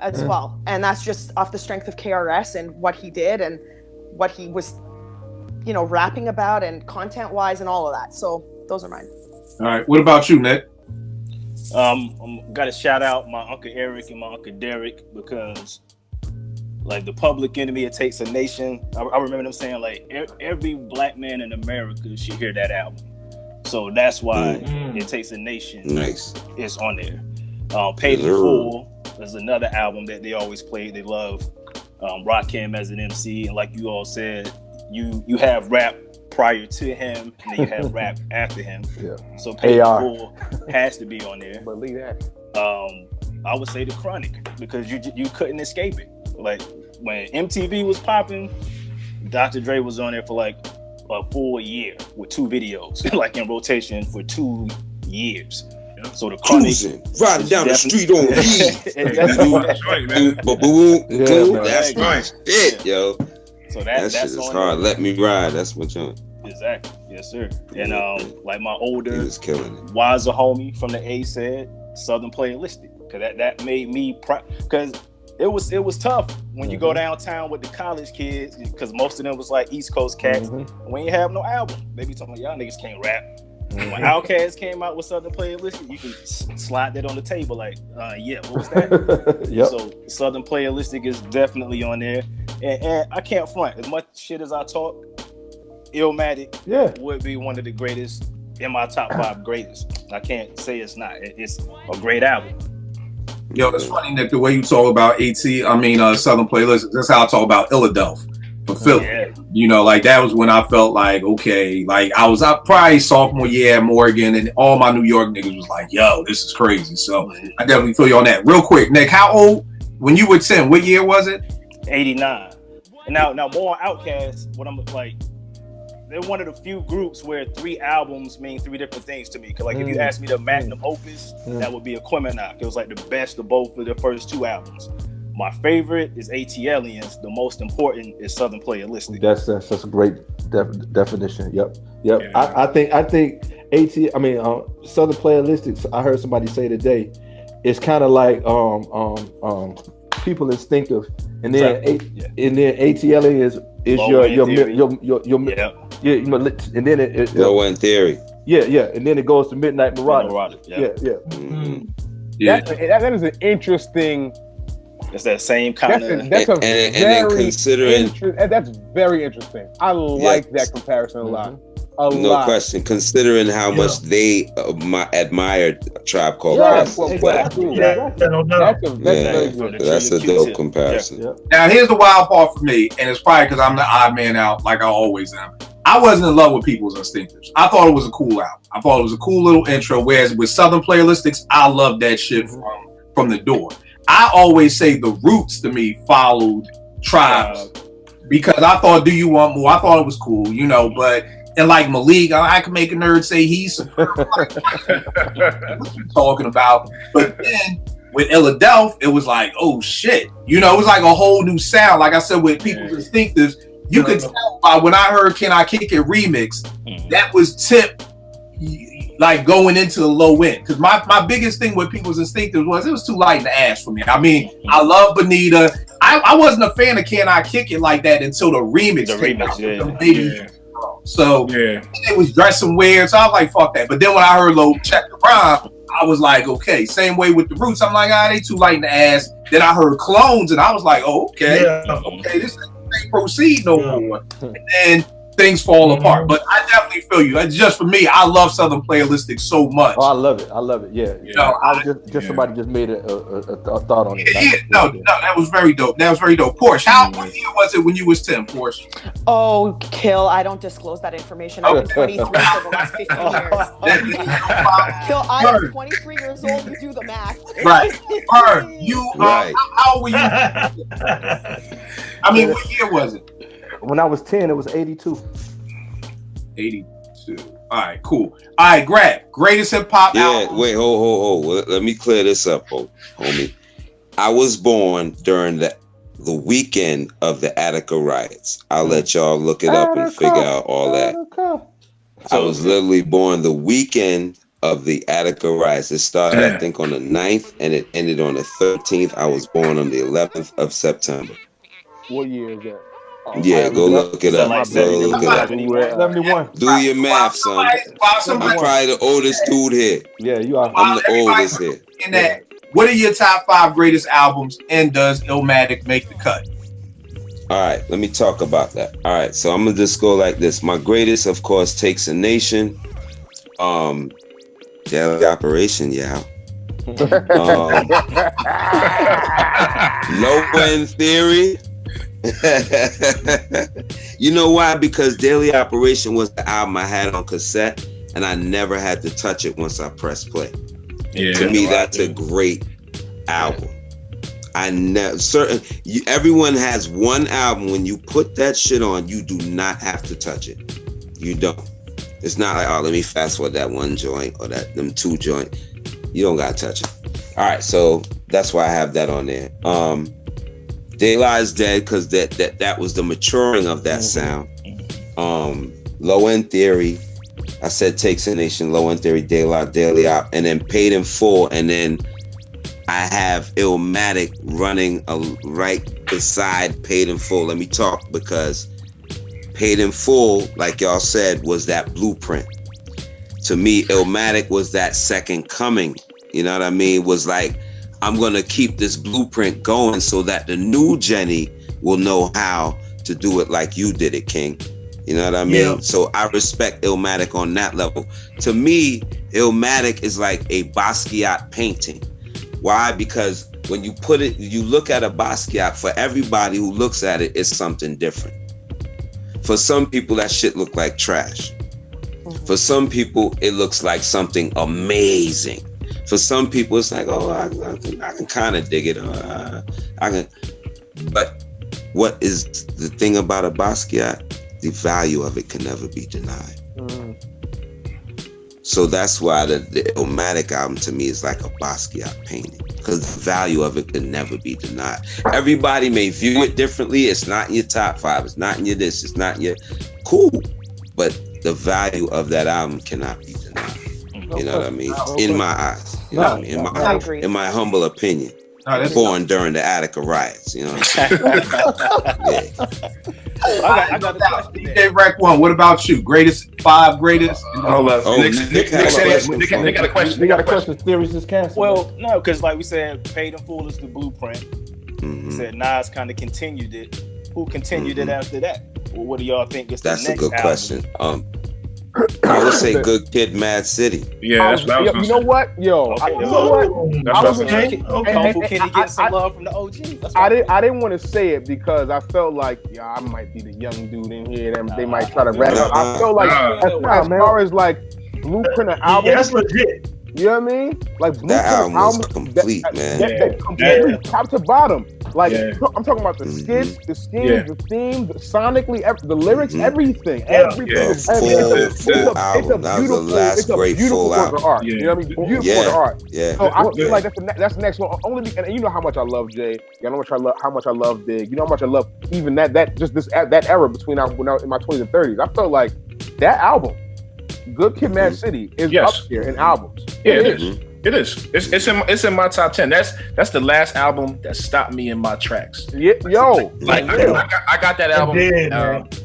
as well. And that's just off the strength of KRS and what he did and what he was, you know, rapping about and content-wise and all of that. So those are mine. All right. What about you, Nick? I'm got to shout out my Uncle Eric and my Uncle Derek, because like the Public Enemy, It Takes a Nation. I remember them saying like every black man in America should hear that album. So that's why It Takes a Nation is on there. Paid in Full is another album that they always play. They love Rakim as an MC, and like you all said, you have rap prior to him, and then you have rap after him. So Paid in Full has to be on there. Believe that. I would say The Chronic, because you couldn't escape it. Like when MTV was popping, Dr. Dre was on there for like a full year with 2 videos, like in rotation for 2 years. So The Chronic, riding down the street on that's my shit, yo. So that shit is hard. Let Me Ride. That's what you're. Exactly. Yes, sir. And like my older, he was killing it. wiser homie from the A said, Southern Playalistic, because that made me because it was tough when you go downtown with the college kids, because most of them was like East Coast cats. We ain't have no album. They be talking y'all niggas can't rap. When OutKast came out with Southern Playalistic, you can slide that on the table like, what was that? So Southern Playalistic is definitely on there. And I can't front. As much shit as I talk, Illmatic would be one of the greatest in my top 5 greatest. I can't say it's not. It's a great album. Yo, it's funny, Nick, the way you talk about Southern Playalistic. That's how I talk about Philadelphia for Philly. You know, like that was when I felt like, okay, like I was probably sophomore year at Morgan, and all my New York niggas was like, yo, this is crazy. So I definitely feel you on that. Real quick, Nick, how old when you were 10? What year was it? 89. And now more on OutKast, what I'm like, they're one of the few groups where 3 albums mean 3 different things to me. Cause like if you ask me the magnum opus, that would be Aquemini. It was like the best of both of the first 2 albums. My favorite is ATLians. The most important is Southern Playalistic. That's a great definition. Yep. Yeah. I think Southern Playalistics. I heard somebody say today, it's kind of like People Instinctive, and then ATLians is your and then it Low End Theory. Yeah, and then it goes to Midnight Marauders. That is an interesting. It's that same kind of. That's very interesting. I like that comparison a lot. No question. Considering how much they admired Tribe Called Quest. That's a dope comparison. Now here's the wild part for me, and it's probably because I'm the odd man out, like I always am. I wasn't in love with People's Instinctives. I thought it was a cool album. I thought it was a cool little intro. Whereas with Southern Playalistics, I loved that shit from the door. I always say the Roots to me followed Tribes because I thought, "Do You Want More?" I thought it was cool, you know. But and like Malik, I can make a nerd say he's what you talking about. But then with Illadelph, it was like, oh shit, you know, it was like a whole new sound. Like I said, with People's Instinctives, you could tell by when I heard "Can I Kick It" remix, that was Tip. Like going into the low end, because my biggest thing with People's Instinctives was it was too light in the ass for me. I mean, I love Bonita. I wasn't a fan of "Can I Kick It" like that until the remix. So it was dressing weird, so I was like, fuck that. But then when I heard Low Check the Rhyme, I was like, okay. Same way with the Roots. I'm like, they too light in the ass. Then I heard Clones, and I was like, oh, okay, this ain't proceed no more. And then things fall apart, but I definitely feel you. Just for me, I love Southern Playalistic so much. Oh, I love it. Yeah. You know, somebody just made a thought on it. No, that was very dope. Porsche, what year was it when you was 10, Porsche? Oh, Kill, I don't disclose that information. I've been 23 for the last 15 years. Kill, I am 23 years old. You do the math. Right. You how old were you? I mean, what year was it? When I was 10, it was 82. 82. All right, cool. All right, Grab. Greatest hip hop album. Wait, hold. Let me clear this up, homie. I was born during the weekend of the Attica riots. I'll let y'all look it up and figure out all that. I was literally born the weekend of the Attica riots. It started, I think, on the 9th, and it ended on the 13th. I was born on the 11th of September. What year is that? Go look it up. Like 71. Do your math, son. I'm probably the oldest dude here. Yeah, you are. I'm the oldest here. What are your top 5 greatest albums, and does Illmatic make the cut? All right, let me talk about that. All right, so I'm gonna just go like this. My greatest, of course, Takes a Nation. Daily Operation, Low End Theory. You know why? Because Daily Operation was the album I had on cassette, and I never had to touch it once I pressed play. To me, that's a great album. Everyone has one album. When you put that shit on, you do not have to touch it. You don't. It's not like, let me fast forward that one joint or them 2 joint. You don't gotta touch it. All right, so that's why I have that on there. Day Lies Dead, because that was the maturing of that sound. Low End Theory, I said Takes a Nation, Low End Theory, Daily Op, and then Paid in Full, and then I have Illmatic running right beside Paid in Full. Let me talk, because Paid in Full, like y'all said, was that blueprint. To me, Illmatic was that second coming. You know what I mean? Was like, I'm going to keep this blueprint going so that the new Jenny will know how to do it like you did it, King. You know what I mean? Yeah. So I respect Illmatic on that level. To me, Illmatic is like a Basquiat painting. Why? Because when you look at a Basquiat, for everybody who looks at it, it's something different. For some people, that shit look like trash. For some people, it looks like something amazing. For some people, it's like, oh, I can kind of dig it. I can. But what is the thing about a Basquiat? The value of it can never be denied. So that's why the Illmatic album to me is like a Basquiat painting, because the value of it can never be denied. Everybody may view it differently. It's not in your top 5. It's not in your this. It's not in your cool. But the value of that album cannot be denied. You know what I mean? In my eyes. You know what I mean? In my humble opinion. Born during the Attica riots. You know what I'm saying? I got the question. DJ Rec 1, what about you? Five greatest? Hold up. Nick got a question. They got a question. Theories is canceled. Well, no, because like we said, Paid in Full is the blueprint. We said Nas kind of continued it. Who continued it after that? Well, what do y'all think is the next album? That's a good question. I would say Good Kid, Mad City. Yeah, that's what I was You know what? Yo, Okay, you know what? That's I what was I was Kung Fu Kenny get some love from the OGs. I didn't want to say it because I felt like I might be the young dude in here. They might try to rap. I felt like as far as like blueprint of album, Yeah, that's legit. you know what I mean? Like That album was complete, man. Complete, top to bottom. Like I'm talking about the skits, the schemes, the theme, sonically, the lyrics, everything. Everything. It's full album. That was the last great full album. Art. You know what I mean? Beautiful work of art. Yeah. So I feel like that's the next one. Only and you know how much I love Jay. You know how much I love Dig. You know how much I love even that era between when I was in my 20s and 30s. I felt like that album, Good Kid, Mad City, is up here in albums. Yeah, it is. It is. It's in my top 10. That's the last album that stopped me in my tracks. Yeah, yo. Like I got that album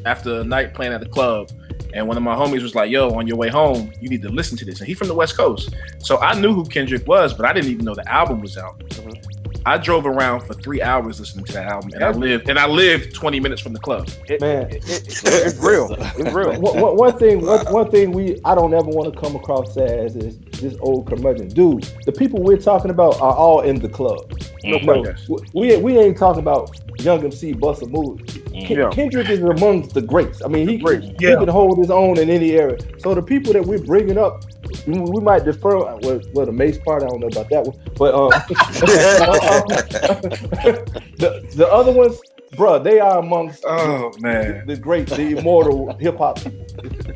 after a night playing at the club, and one of my homies was like, "Yo, on your way home, you need to listen to this." And he's from the West Coast, so I knew who Kendrick was, but I didn't even know the album was out. I drove around for 3 hours listening to that album, and I lived 20 minutes from the club. It's real. It's real. One thing I don't ever want to come across as is this old curmudgeon. Dude, the people we're talking about are all in the club. We ain't talking about Young MC Bust a Move. Kendrick is amongst the greats. I mean, he can hold his own in any era. So the people that we're bringing up, we might defer. Well, the Mace part, I don't know about that one, but the other ones, bro, they are amongst the great, the immortal hip hop people.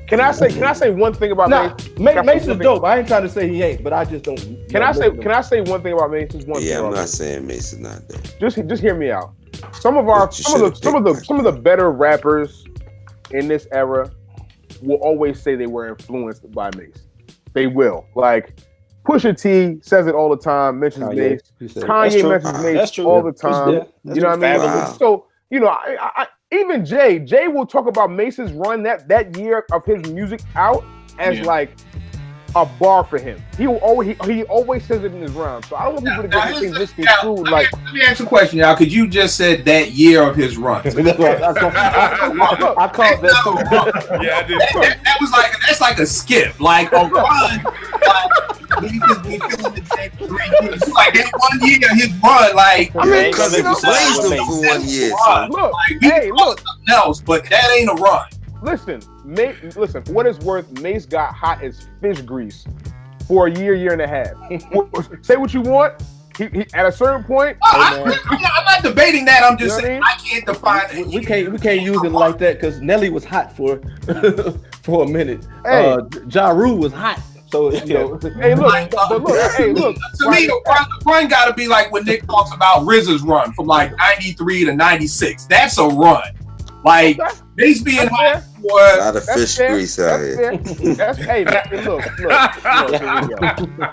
Can I say one thing about Mace? Mace is dope. I ain't trying to say he ain't, but I just don't. Can I say one thing about Mace? I'm not saying Mace is not dope. Just hear me out. Some of the better rappers in this era will always say they were influenced by Mace. They will. Like Pusha T says it all the time, mentions Mace. Kanye mentions Mace all the time. You know what I mean? Wow. So, you know, I even Jay will talk about Mace's run that year of his music out as like a bar for him. He always says it in his rhymes. So I don't want people to get things misconstrued. Like, let me ask you a question, y'all, because you just said that year of his run. I called that. Yeah, I did. That was that's like a skip, like a run. He just be feeling the same 3 years. Like that 1 year, his run, like I mean, because it blazed him for 1 year. Look, something else, but that ain't a run. Listen, for what it's worth, Mace got hot as fish grease for a year and a half. Say what you want. He at a certain point. I'm not debating that. I'm just saying I can't define it. We can't use it like that because Nelly was hot for a minute. Hey. Ja Rule was hot. So you know. Hey, look. To me, the run got to be like when Nick talks about RZA's run from like 93 to 96. That's a run. Like Mace being hot for a lot of fish grease out here. Look, here we go.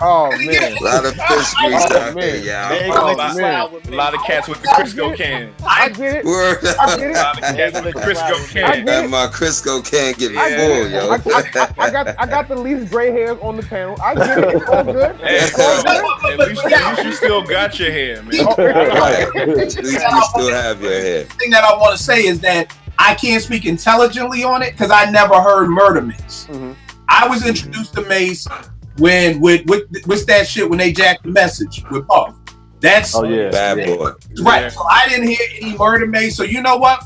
Oh man, a lot of fish grease out here, y'all. A lot of cats with the Crisco can. I get it. I get it. A lot of cats with the Crisco can. And my Crisco can get full, yo. I got the least gray hairs on the panel. I get it. It's all good. At least you still got your hair, man. At least you still have your hair. The thing that I want to say is that I can't speak intelligently on it because I never heard Murder Mix. I was introduced to Mace when with that shit when they jacked the message with Puff. That's bad boy. Right. So I didn't hear any Murder Mace. So you know what?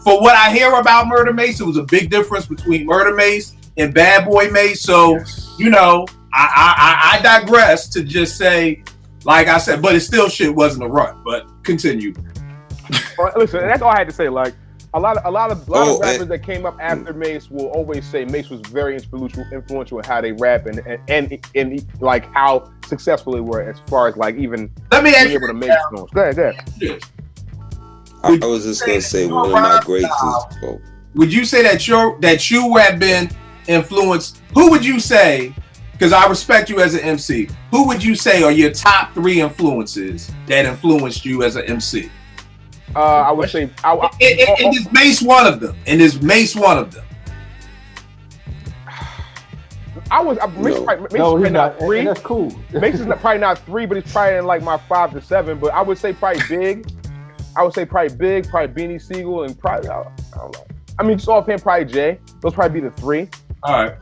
for what I hear about Murder Mace, it was a big difference between Murder Mace and Bad Boy Mace. So, you know, I digress to just say, like I said, but it still shit wasn't a run. But continue. Listen, that's all I had to say. Like a lot of rappers that came up after Mace will always say Mace was very influential in how they rap and like how successful they were as far as like even being able to make songs. Go ahead. I was just gonna say one of my greatest. Would you say that you have been influenced? Who would you say? Because I respect you as an MC. Who would you say are your top 3 influences that influenced you as an MC? I would say, is Mace one of them? And is Mace one of them? Mace probably not 3. That's cool. Mace is probably not 3, but it's probably in like my 5 to 7. But I would say probably Big. I would say probably Big, probably Beanie Siegel, and probably I don't know. I mean, just offhand, probably Jay. Those probably be the 3. All right.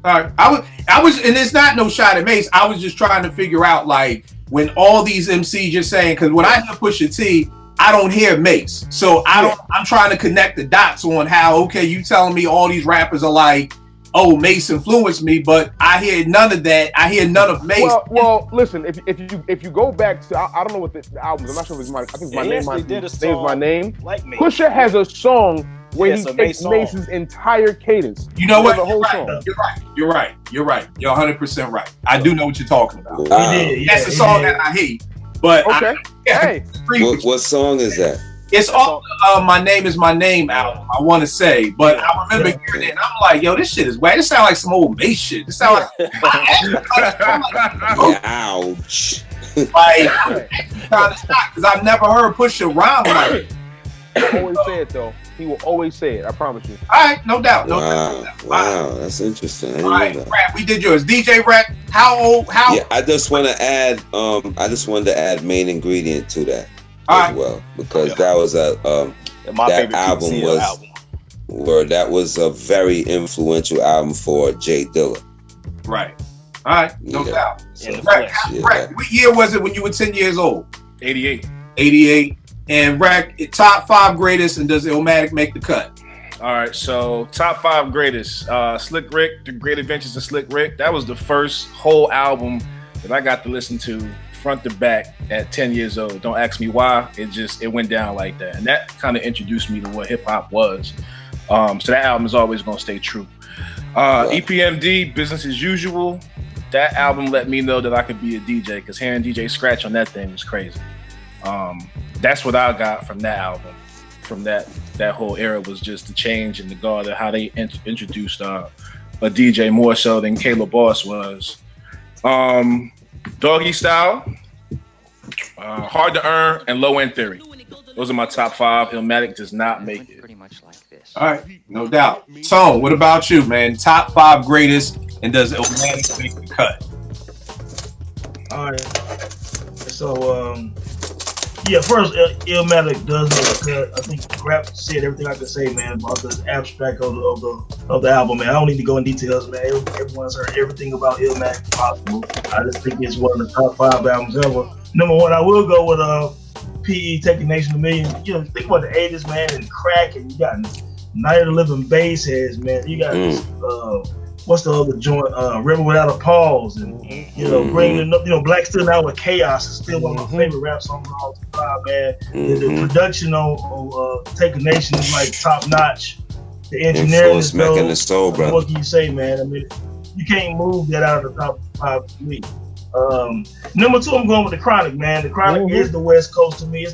I was, and it's not no shot at Mace. I was just trying to figure out like when all these MCs you're saying, because when I hear Pusha T, I don't hear Mace. So I'm trying to connect the dots on how, okay, you telling me all these rappers are like, oh, Mace influenced me, but I hear none of that. I hear none of Mace. Well, listen, if you go back to, I don't know what the album, I'm not sure if it's my, I think it's my name. Like Mace. Pusha has a song where he takes Mace's entire cadence. You know what? You're right. You're 100% right. I do know what you're talking about. That's a song that I hate. But okay. What song is that? It's off My Name Is My Name album, I want to say. But I remember hearing it and I'm like, yo, this shit is whack. This sound like some old Mace shit. This sound like ouch. Like, because I've never heard Pusha rhyme like it. He'll always say it though. He will always say it. I promise you. All right, no doubt. Wow, that's interesting. All right, Rap, we did yours. DJ Rap, how old? Yeah, I just want to add. I just wanted to add main ingredient to that well because that was that album was that was a very influential album for Jay Dilla. Right. All right, no doubt. So, what year was it when you were 10 years old? 88. 88. And Rack, top 5 greatest, and does Illmatic make the cut? All right, so top 5 greatest. Slick Rick, The Great Adventures of Slick Rick. That was the first whole album that I got to listen to front to back at 10 years old. Don't ask me why. It went down like that. And that kind of introduced me to what hip hop was. So that album is always going to stay true. EPMD, Business as Usual. That album let me know that I could be a DJ because hearing DJ scratch on that thing was crazy. That's what I got from that album. From that whole era was just the change in the guard of how they introduced a DJ more so than Caleb Boss was. Doggy Style, Hard to Earn, and Low End Theory. Those are my top 5. Illmatic does not make it. All right, no doubt. Tone, what about you, man? Top 5 greatest, and does Illmatic make the cut? All right. So, yeah, first, Illmatic does make the cut. I think Rap said everything I could say, man, about the abstract of the album, man. I don't need to go in details, man. Everyone's heard everything about Illmatic possible. I just think it's one of the top 5 albums ever. Number 1, I will go with PE Taking Nation of Millions. You know, think about the 80s, man, and crack, and you got Night of the Living Bass Heads, man. You got what's the other joint? Rebel Without a Pause, and bringing Black Still Now with Chaos is still one of my favorite rap songs of all time, man. The production on Take a Nation is like top notch. The engineering is smacking the soul, brother. What can you say, man? I mean, you can't move that out of the top 5 for me. Number 2, I'm going with the Chronic, man. The Chronic is the West Coast to me.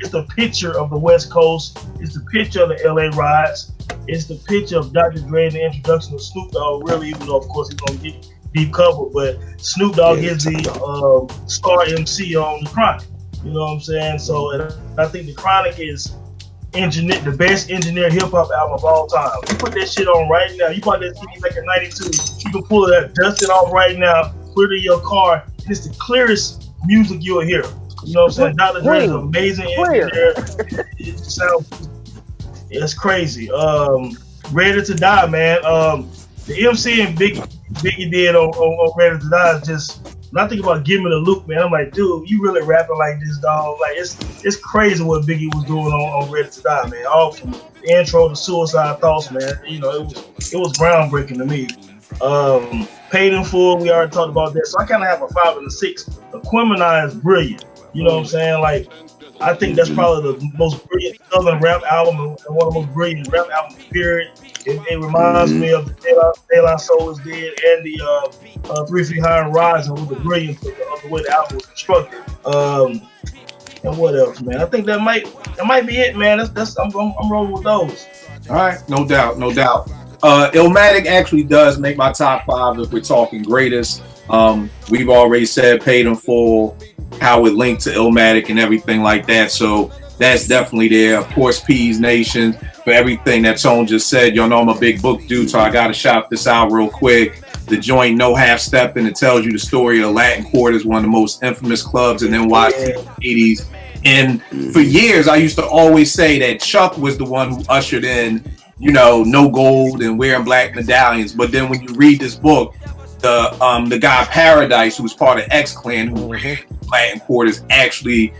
It's the picture of the West Coast. It's the picture of the LA riots. It's the picture of Dr. Dre and the introduction of Snoop Dogg, really, even though, of course, he's going to get deep cover. But Snoop Dogg is the star MC on the Chronic. You know what I'm saying? So I think the Chronic is the best engineered hip-hop album of all time. You put that shit on right now. You bought that CD back in 92. You can pull that, dust it off right now, put it in your car. It's the clearest music you'll hear. You know what I'm saying? Dr. Dre is an amazing engineer. It sounds, it's crazy. Ready to Die, man. The MC and Biggie did on Ready to Die is just when I think about Give Me the Loop, man, I'm like, dude, you really rapping like this, dog? Like, it's crazy what Biggie was doing on Ready to Die, man. All from the intro to Suicide Thoughts, man. You know, it was groundbreaking to me. Paid in Full, we already talked about that. So I kind of have a 5 and a 6. Aquemini is brilliant. You know what I'm saying? Like, I think that's probably the most brilliant Southern rap album and one of the most brilliant rap albums, period. It reminds me of the De La Soul Is Dead and the 3 Feet High and Rising with the brilliance of the way the album was constructed. And what else, man? I think that might be it, man. I'm rolling with those. All right, no doubt. Illmatic actually does make my top 5 if we're talking greatest. We've already said Paid in Full, how it linked to Illmatic and everything like that. So that's definitely there. Of course, P's Nation, for everything that Tone just said. Y'all know I'm a big book dude, so I got to shout this out real quick. The joint No Half Stepping, it tells you the story of the Latin Quarter, is one of the most infamous clubs in NYC in the 80s. And for years, I used to always say that Chuck was the one who ushered in, you know, no gold and wearing black medallions. But then when you read this book, the guy Paradise, who was part of X Clan, who ran Latin Quarters, actually,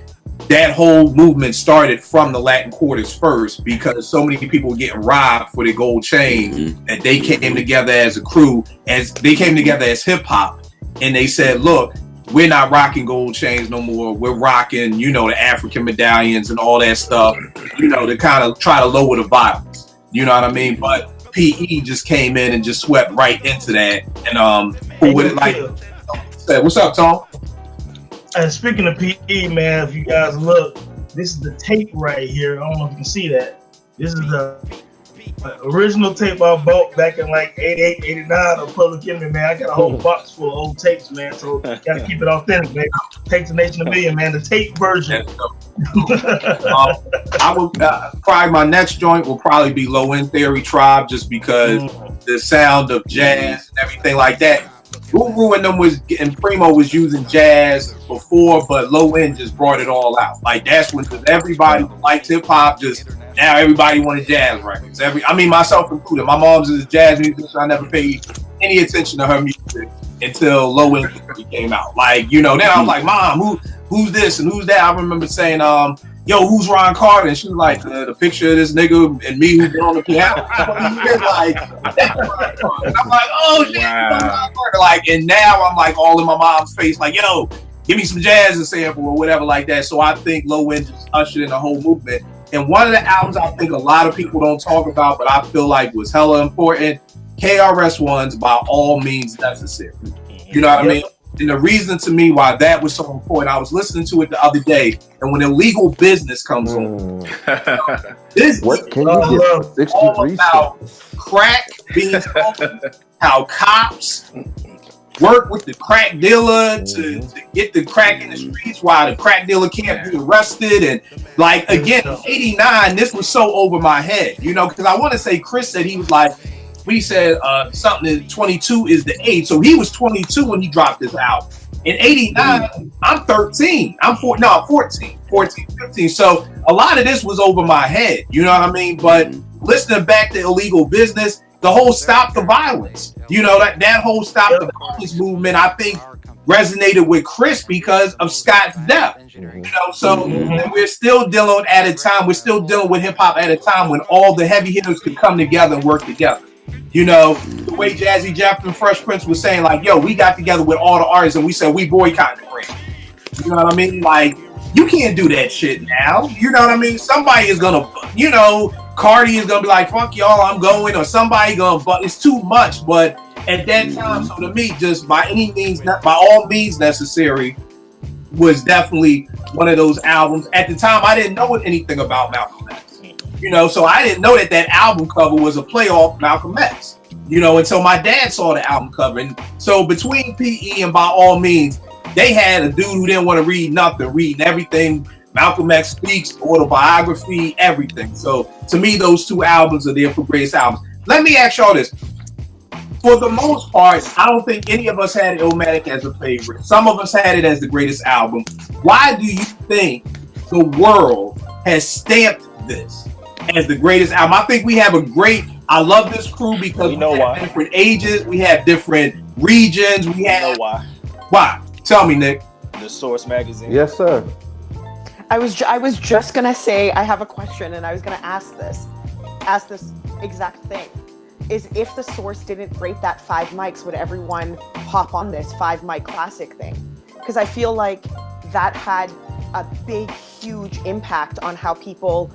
that whole movement started from the Latin Quarters first, because so many people were getting robbed for their gold chains that they came together as a crew, as they came together as hip hop, and they said, look, we're not rocking gold chains no more. We're rocking, you know, the African medallions and all that stuff, you know, to kind of try to lower the violence. You know what I mean? But PE just came in and just swept right into that. And who would it like? What's up, Tom? And speaking of PE, man, if you guys look, this is the tape right here. I don't know if you can see that. This is the original tape I bought back in like 88, 89 of Public Enemy, man. I got a whole box full of old tapes, man. So gotta keep it authentic, man. Takes a Nation a Million, man. The tape version. I would probably my next joint will probably be Low End Theory Tribe, just because the sound of jazz and everything like that. Guru and them and Primo was using jazz before, but Low End just brought it all out. Like, that's when everybody liked hip hop. Just now everybody wanted jazz records. I mean, myself included. My mom's is a jazz musician. I never paid any attention to her music until Low End Theory came out. Like, you know, then I was like, Mom, who's this and who's that? I remember saying, yo, who's Ron Carter? And she was like, the picture of this nigga and me who's on the piano. Like, and I'm like, oh shit, wow. Like, and now I'm like all in my mom's face, like, yo, give me some jazz and sample or whatever like that. So I think Low End just ushered in the whole movement. And one of the albums I think a lot of people don't talk about, but I feel like was hella important, KRS-One's By All Means Necessary. You know what I mean? And the reason to me why that was so important, I was listening to it the other day, and when Illegal Business comes on, this what can you get? all about crack being sold, how cops work with the crack dealer to get the crack in the streets while the crack dealer can't be arrested. And like, again, 89, this was so over my head, you know, because I want to say Chris said he was like, we said something that 22 is the age. So he was 22 when he dropped this album. In 89, I'm 13. I'm 14, 15. So a lot of this was over my head. You know what I mean? But listening back to Illegal Business, the whole Stop the Violence, you know, that whole Stop the Violence movement, I think resonated with Chris because of Scott's death. You know, so we're still dealing at a time, we're still dealing with hip hop at a time when all the heavy hitters could come together and work together. You know, the way Jazzy Jeff and Fresh Prince was saying, like, yo, we got together with all the artists and we said we boycotting the Grammy. You know what I mean? Like, you can't do that shit now. You know what I mean? Somebody is gonna, you know, Cardi is gonna be like, fuck y'all, I'm going, or somebody gonna, but it's too much. But at that time, so to me, just by all means necessary, was definitely one of those albums. At the time, I didn't know anything about Malcolm X. You know, so I didn't know that album cover was a play off Malcolm X, you know, until my dad saw the album cover. And so between PE and By All Means, they had a dude who didn't want to read nothing, reading everything. Malcolm X Speaks, autobiography, everything. So to me, those two albums are there for greatest albums. Let me ask y'all this. For the most part, I don't think any of us had Illmatic as a favorite. Some of us had it as the greatest album. Why do you think the world has stamped this as the greatest album? I think we have I love this crew because we have different ages, we have different regions, we have. You know why? Why? Tell me, Nick. The Source magazine. Yes, sir. I was just gonna say I have a question, and I was gonna ask this exact thing. Is if the Source didn't rate that 5 mics, would everyone hop on this 5 mic classic thing? Because I feel like that had a big, huge impact on how people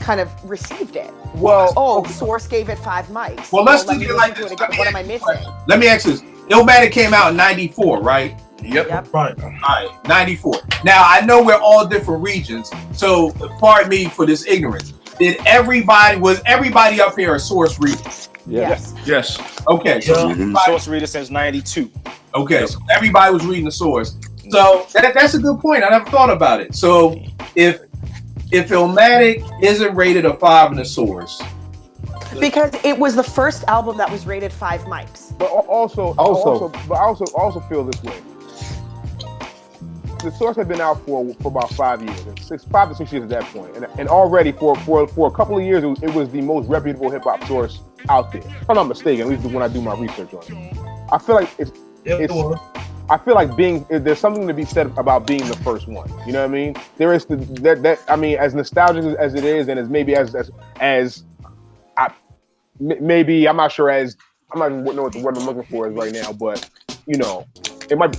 kind of received it. Well, Source gave it 5 mics. Well, let's let look me at it like listen this. to it again. What am I missing? Let me ask this. Illmatic came out in 94, right? Yep. Right. All right, 94. Now, I know we're all different regions, so pardon me for this ignorance. Was everybody up here a Source reader? Yes. Yes. Okay, so Source reader since 92. Okay, so everybody was reading the Source. So that's a good point. I never thought about it. So if Illmatic isn't rated a 5 in the Source, because it was the first album that was rated 5 mics. But I also feel this way. The Source had been out for about 5 years, 5 to 6 years at that point, and already for a couple of years it was the most reputable hip hop source out there. If I'm not mistaken, at least when I do my research on it. I feel like I feel like there's something to be said about being the first one. You know what I mean? There is I mean, as nostalgic as it is, and as maybe maybe I'm not sure as I'm not even know what the word I'm looking for is right now, but you know, it might be.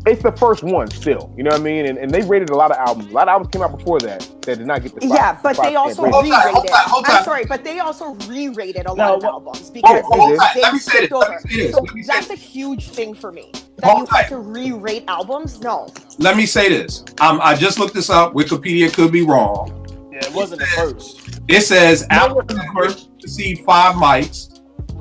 It's the first one still, you know what I mean? And they rated a lot of albums. A lot of albums came out before that did not get the 5. Yeah, but they also re-rated. I'm sorry, but they also re-rated a lot of albums because they skipped over. So that's a huge thing for me. That you have to re-rate albums? No. Let me say this. I just looked this up. Wikipedia could be wrong. Yeah, it wasn't the first. It says albums that received 5 mics.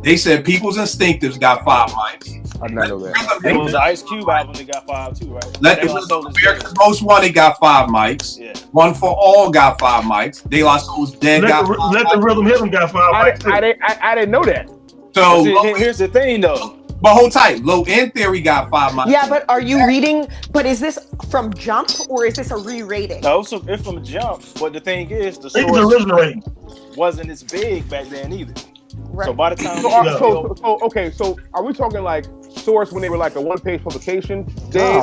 They said People's Instinctives got 5 mics. I did not know that. It was the Ice Cube album that got 5 too, right? America's Most Wanted got 5 mics. Yeah. One for All got 5 mics. De La Soul's Dead got 5 mics. Let the Rhythm Hit 'em got 5 mics. I didn't know that. So here's the thing, though. But hold tight. Low End Theory got 5 mics. Yeah, but are you reading? But is this from Jump or is this a re-rating? No, it's from Jump. But the thing is, the It's the original Source rating. wasn't as big back then either. Right. So by the time So are we talking like Source when they were like a 1-page publication? The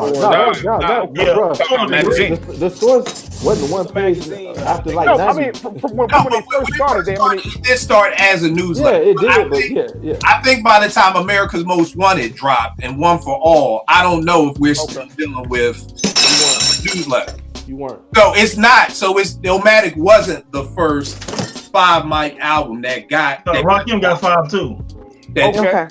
Source wasn't 1 page after like 90. I mean, from when they first started, it did start as a newsletter. Yeah, it did. I think by the time America's Most Wanted dropped and One for All, I don't know if we're still dealing with a newsletter. You weren't. So it's not. So Illmatic wasn't the first 5 mic album that got. Rakim got 5 too. Okay.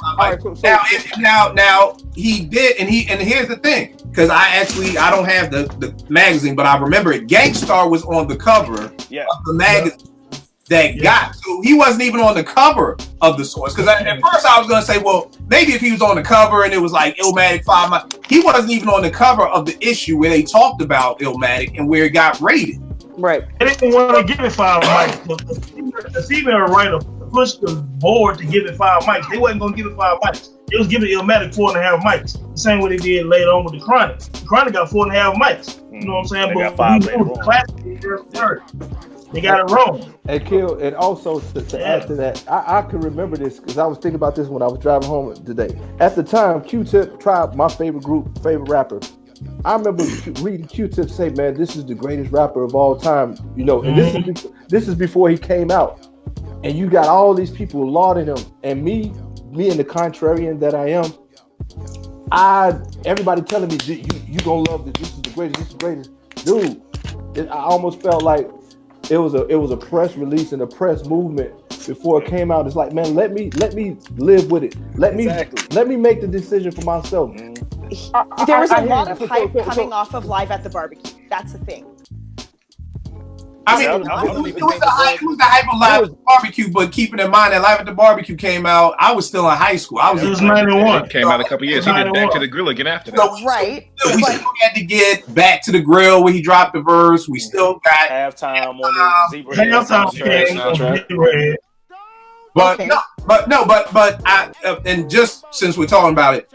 Now he did, and here's the thing, because I don't have the magazine, but I remember it. Gangstar was on the cover of the magazine that got. So he wasn't even on the cover of the Source. Because at first I was gonna say, well, maybe if he was on the cover and it was like Illmatic 5 mic, he wasn't even on the cover of the issue where they talked about Illmatic and where it got rated. Right. They didn't want to give it 5 mics. The female writer pushed the board to give it 5 mics. They wasn't going to give it 5 mics. They was giving Illmatic 4.5 mics. The same way they did later on with the Chronic. The Chronic got 4.5 mics. You know what I'm saying? They But got 5 we knew the classic. They got it wrong. And Kill, and also to add to that, I can remember this because I was thinking about this when I was driving home today. At the time, Q-Tip, Tribe, my favorite group, favorite rapper. I remember reading Q-Tip say, "Man, this is the greatest rapper of all time." You know, and this is before he came out. And you got all these people lauding him, and me and the contrarian that I am, everybody telling me you gonna love this. This is the greatest. This is the greatest, dude. I almost felt like it was a press release and a press movement before it came out. It's like, man, let me live with it. Let me make the decision for myself. There was a lot of hype coming off of Live at the Barbecue. That's the thing. I mean, it was the hype of Live at the Barbecue, but keeping in mind that Live at the Barbecue came out, I was still in high school. It was 91. It came out a couple years. He did Back to the Grill again after that. We still had to get Back to the Grill where he dropped the verse. We still got Halftime on the Zebra soundtrack. But and just since we're talking about it,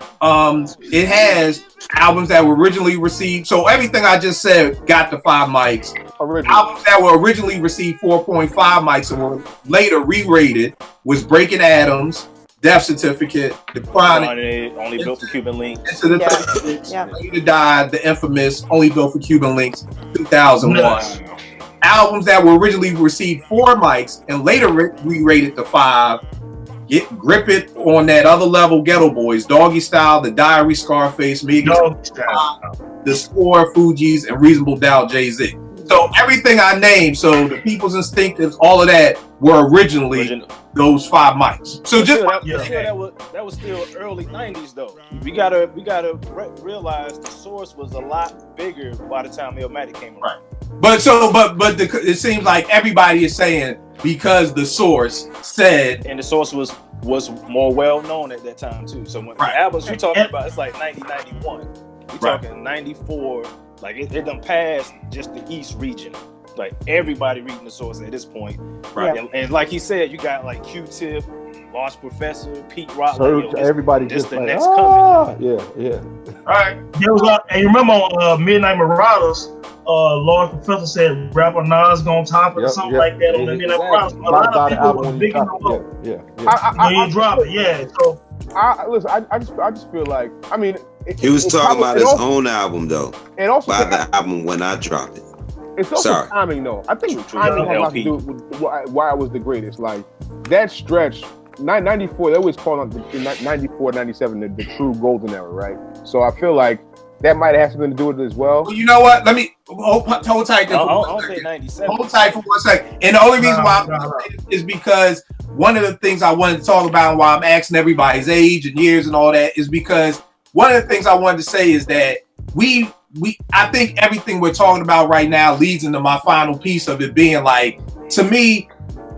it has albums that were originally received. So everything I just said got the 5 mics. Albums that were originally received 4.5 mics and were later re-rated was Breaking Atoms, Death Certificate, The Chronic, Only Built for Cuban Links, Into the Ready to Die, the infamous Only Built for Cuban Links, 2001. Wow. Albums that were originally received 4 mics and later re-rated to 5. Grip It, On That Other Level, Ghetto Boys, Doggy Style, The Diary, Scarface, The Score, Fugees, and Reasonable Doubt, Jay-Z. So everything I named, so the People's Instinctives, all of that were originally those 5 mics. So just that was still early 90s though. We gotta realize the source was a lot bigger by the time Illmatic came around. But it seems like everybody is saying because the source said, and the source was more well known at that time too. So when the albums you're talking about, it's like 1991. We're talking 94. Like it done passed just the East region. Like everybody reading the source at this point. Right. And like he said, you got like Q-Tip, Lost Professor, Pete Rock. So everybody just the like, next coming. Yeah. All right. And remember on Midnight Marauders, Lost Professor said rapper Nas gonna top it or something like that on the Midnight Marauders. A lot of people were big in the world. When you drop it, So listen, I just feel like, I mean, he was talking about his own album though. And also by the album When I Dropped It. It's also timing though. I think timing has a lot to do with why it was the greatest. Like that stretch, 94, they always call it 94, 97 the true golden era, right? So I feel like that might have something to do with it as well. You know what? Let me hold tight. I'll say 97. Hold tight for 1 second. And the only reason why I'm saying this is because one of the things I wanted to talk about and why I'm asking everybody's age and years and all that is because one of the things I wanted to say is that I think everything we're talking about right now leads into my final piece of it being like, to me,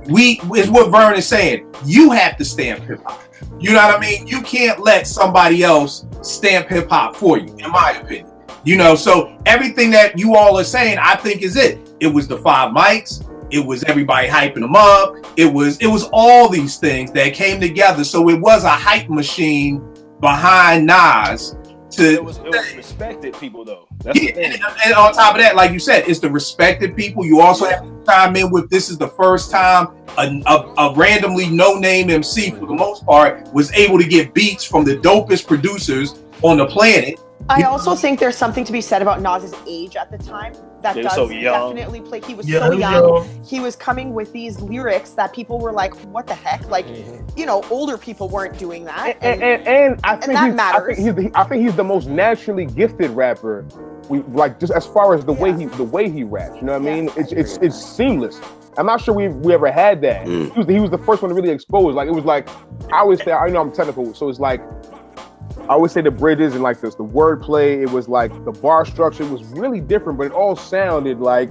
is what Vern is saying. You have to stamp hip hop. You know what I mean? You can't let somebody else stamp hip hop for you, in my opinion. You know, so everything that you all are saying, I think is it. It was the 5 mics. It was everybody hyping them up. It was all these things that came together. So it was a hype machine behind Nas. It was respected people though. That's the thing. And on top of that, like you said, it's the respected people. You also have to chime in with this is the first time a randomly no-name MC for the most part was able to get beats from the dopest producers on the planet. I also think there's something to be said about Nas's age at the time. That does definitely play. He was so young. He was coming with these lyrics that people were like, "What the heck?" Like, older people weren't doing that, and I think that matters. I think he's the most naturally gifted rapper. Like just as far as the way he raps. You know what I mean? It's seamless. I'm not sure we ever had that. He was the first one to really expose. Like it was like I always say, I know I'm technical, so it's like. I always say the bridges and like the wordplay. It was like the bar structure was really different, but it all sounded like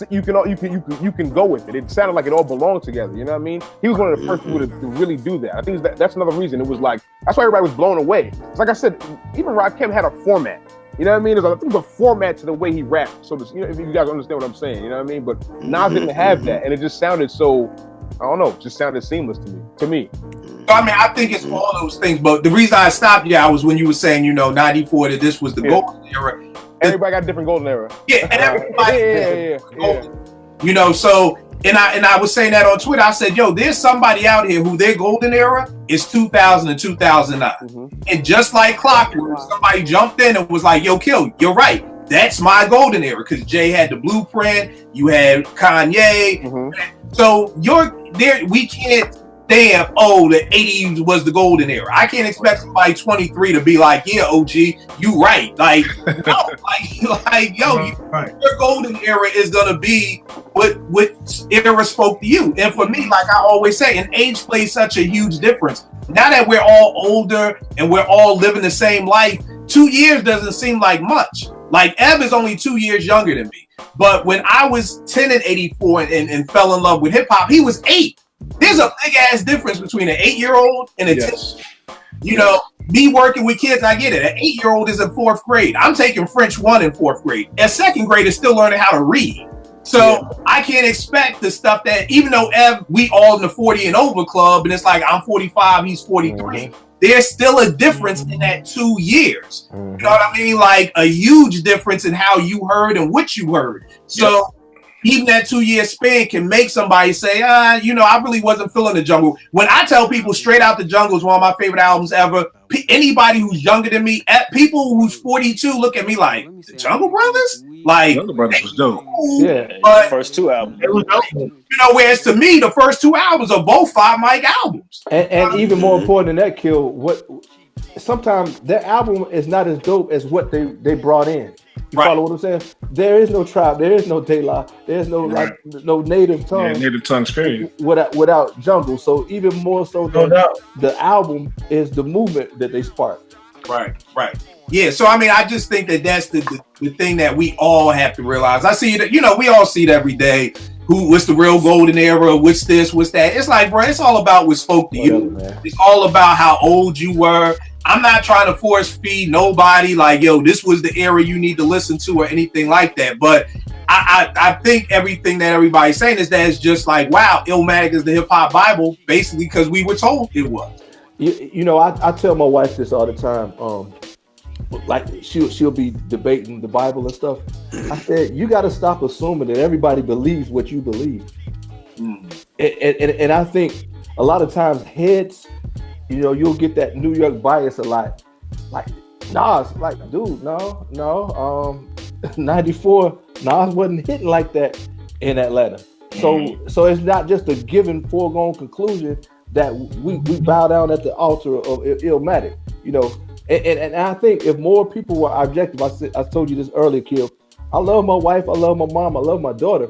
you can go with it. It sounded like it all belonged together. You know what I mean? He was one of the first people to really do that. I think that's another reason. It was like that's why everybody was blown away. It's like I said, even Rakim had a format. You know what I mean? There's a format to the way he rapped. So if you guys understand what I'm saying, you know what I mean? But Nas didn't have that, and it just sounded so. I don't know. Just sounded seamless to me. I mean, I think it's all those things, but the reason I stopped you, was when you were saying, 94 that this was the golden era. Everybody got a different golden era. Yeah, and everybody, so and I was saying that on Twitter. I said, there's somebody out here who their golden era is 2000 and 2009, and just like clockwork, somebody jumped in and was like, Kill, you're right. That's my golden era because Jay had the blueprint. You had Kanye. So we can't stamp, the 80s was the golden era. I can't expect somebody 23 to be like, yeah, OG, you right. Like, no, your golden era is gonna be what era spoke to you. And for me, like I always say, and age plays such a huge difference. Now that we're all older and we're all living the same life, 2 years doesn't seem like much. Like Ev is only 2 years younger than me. But when I was 10 in 84 and fell in love with hip hop, he was 8. There's a big ass difference between an 8-year-old and a 10. Me working with kids, I get it. An 8-year-old is in 4th grade. I'm taking French 1 in 4th grade. A 2nd grade is still learning how to read. So I can't expect the stuff that, even though Ev, we all in the 40 and over club, and it's like I'm 45, he's 43. There's still a difference in that 2 years. You know what I mean? Like a huge difference in how you heard and what you heard. So even that 2-year span can make somebody say, you know, I really wasn't feeling the jungle. When I tell people Straight Out the Jungle is one of my favorite albums ever, anybody who's younger than me, people who's 42 look at me like, the Jungle Brothers? Like, Jungle Brothers was dope. Yeah, but, the first 2 albums. It was dope. You know, whereas to me, the first 2 albums are both 5 mic albums. And even more important than that, Kill, sometimes their album is not as dope as what they brought in. You follow what I'm saying? There is no tribe, there is no De La, there's no no native tongue. Yeah, native tongue experience. Without Jungle. So even more so than the album is the movement that they sparked. Right. Yeah, so I mean, I just think that that's the thing that we all have to realize. I see it, you know, we all see it every day. What's the real golden era? What's this? What's that? It's like, bro, it's all about what spoke to you. It's all about how old you were. I'm not trying to force feed nobody like, yo, this was the era you need to listen to or anything like that. But I think everything that everybody's saying is that it's just like, wow, Illmatic is the hip hop Bible, basically because we were told it was. You know, I tell my wife this all the time. Like she'll be debating the Bible and stuff. I said, you got to stop assuming that everybody believes what you believe. And I think a lot of times heads, you know, you'll get that New York bias a lot. Like Nas, like, dude, no. 94, Nas wasn't hitting like that in Atlanta. So it's not just a given foregone conclusion that we bow down at the altar of Illmatic, you know. And I think if more people were objective, I told you this earlier, Kill. I love my wife, I love my mom, I love my daughter,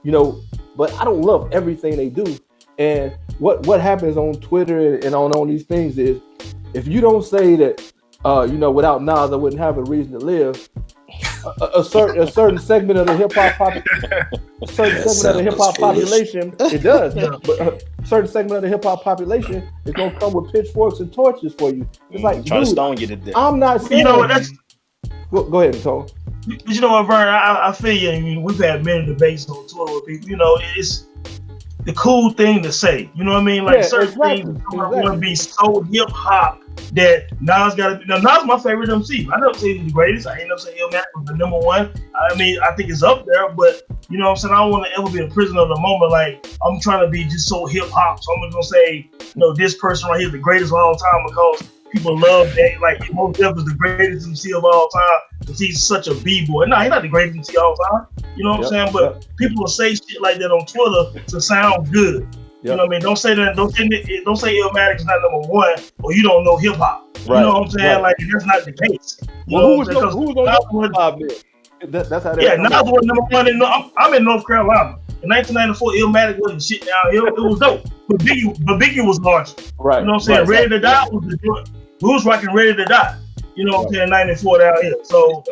you know, but I don't love everything they do. And what happens on Twitter and on these things is, if you don't say that, you know, without Nas, I wouldn't have a reason to live. A certain segment of the hip hop population, it does. But a certain segment of the hip hop population is gonna come with pitchforks and torches for you. It's like, trying to stone you to death. I'm not saying. You know what? That's. Go ahead, Tom. You know what, Vern? I feel you. I mean, we've had many debates on Twitter with people. You know, it's the cool thing to say. You know what I mean? Like certain things want to be so hip hop that Nas got to be. Now, Nas is my favorite MC. I never say he's the greatest. I ain't never say Illmatic was the number one. I mean, I think it's up there, but you know what I'm saying? I don't want to ever be a prisoner of the moment. Like, I'm trying to be just so hip hop. So I'm just going to say, you know, this person right here is the greatest of all time because people love that. Like, Most Def is the greatest MC of all time because he's such a B-boy. No, he's not the greatest MC of all time. You know what I'm saying? But people will say shit like that on Twitter to sound good. You know what I mean? Don't say that. Don't say Illmatic is not number one, or you don't know hip hop. You know what I'm saying? Like, that's not the case. Well, who was on hip hop then? That's how. Yeah, Nas was number one. I'm in North Carolina. In 1994, Illmatic wasn't shit down here. It was dope, but Biggie was large. Right. You know what I'm saying? Ready to Die was the joint. We was rocking Ready to Die. You know what I'm saying? 94 down here. So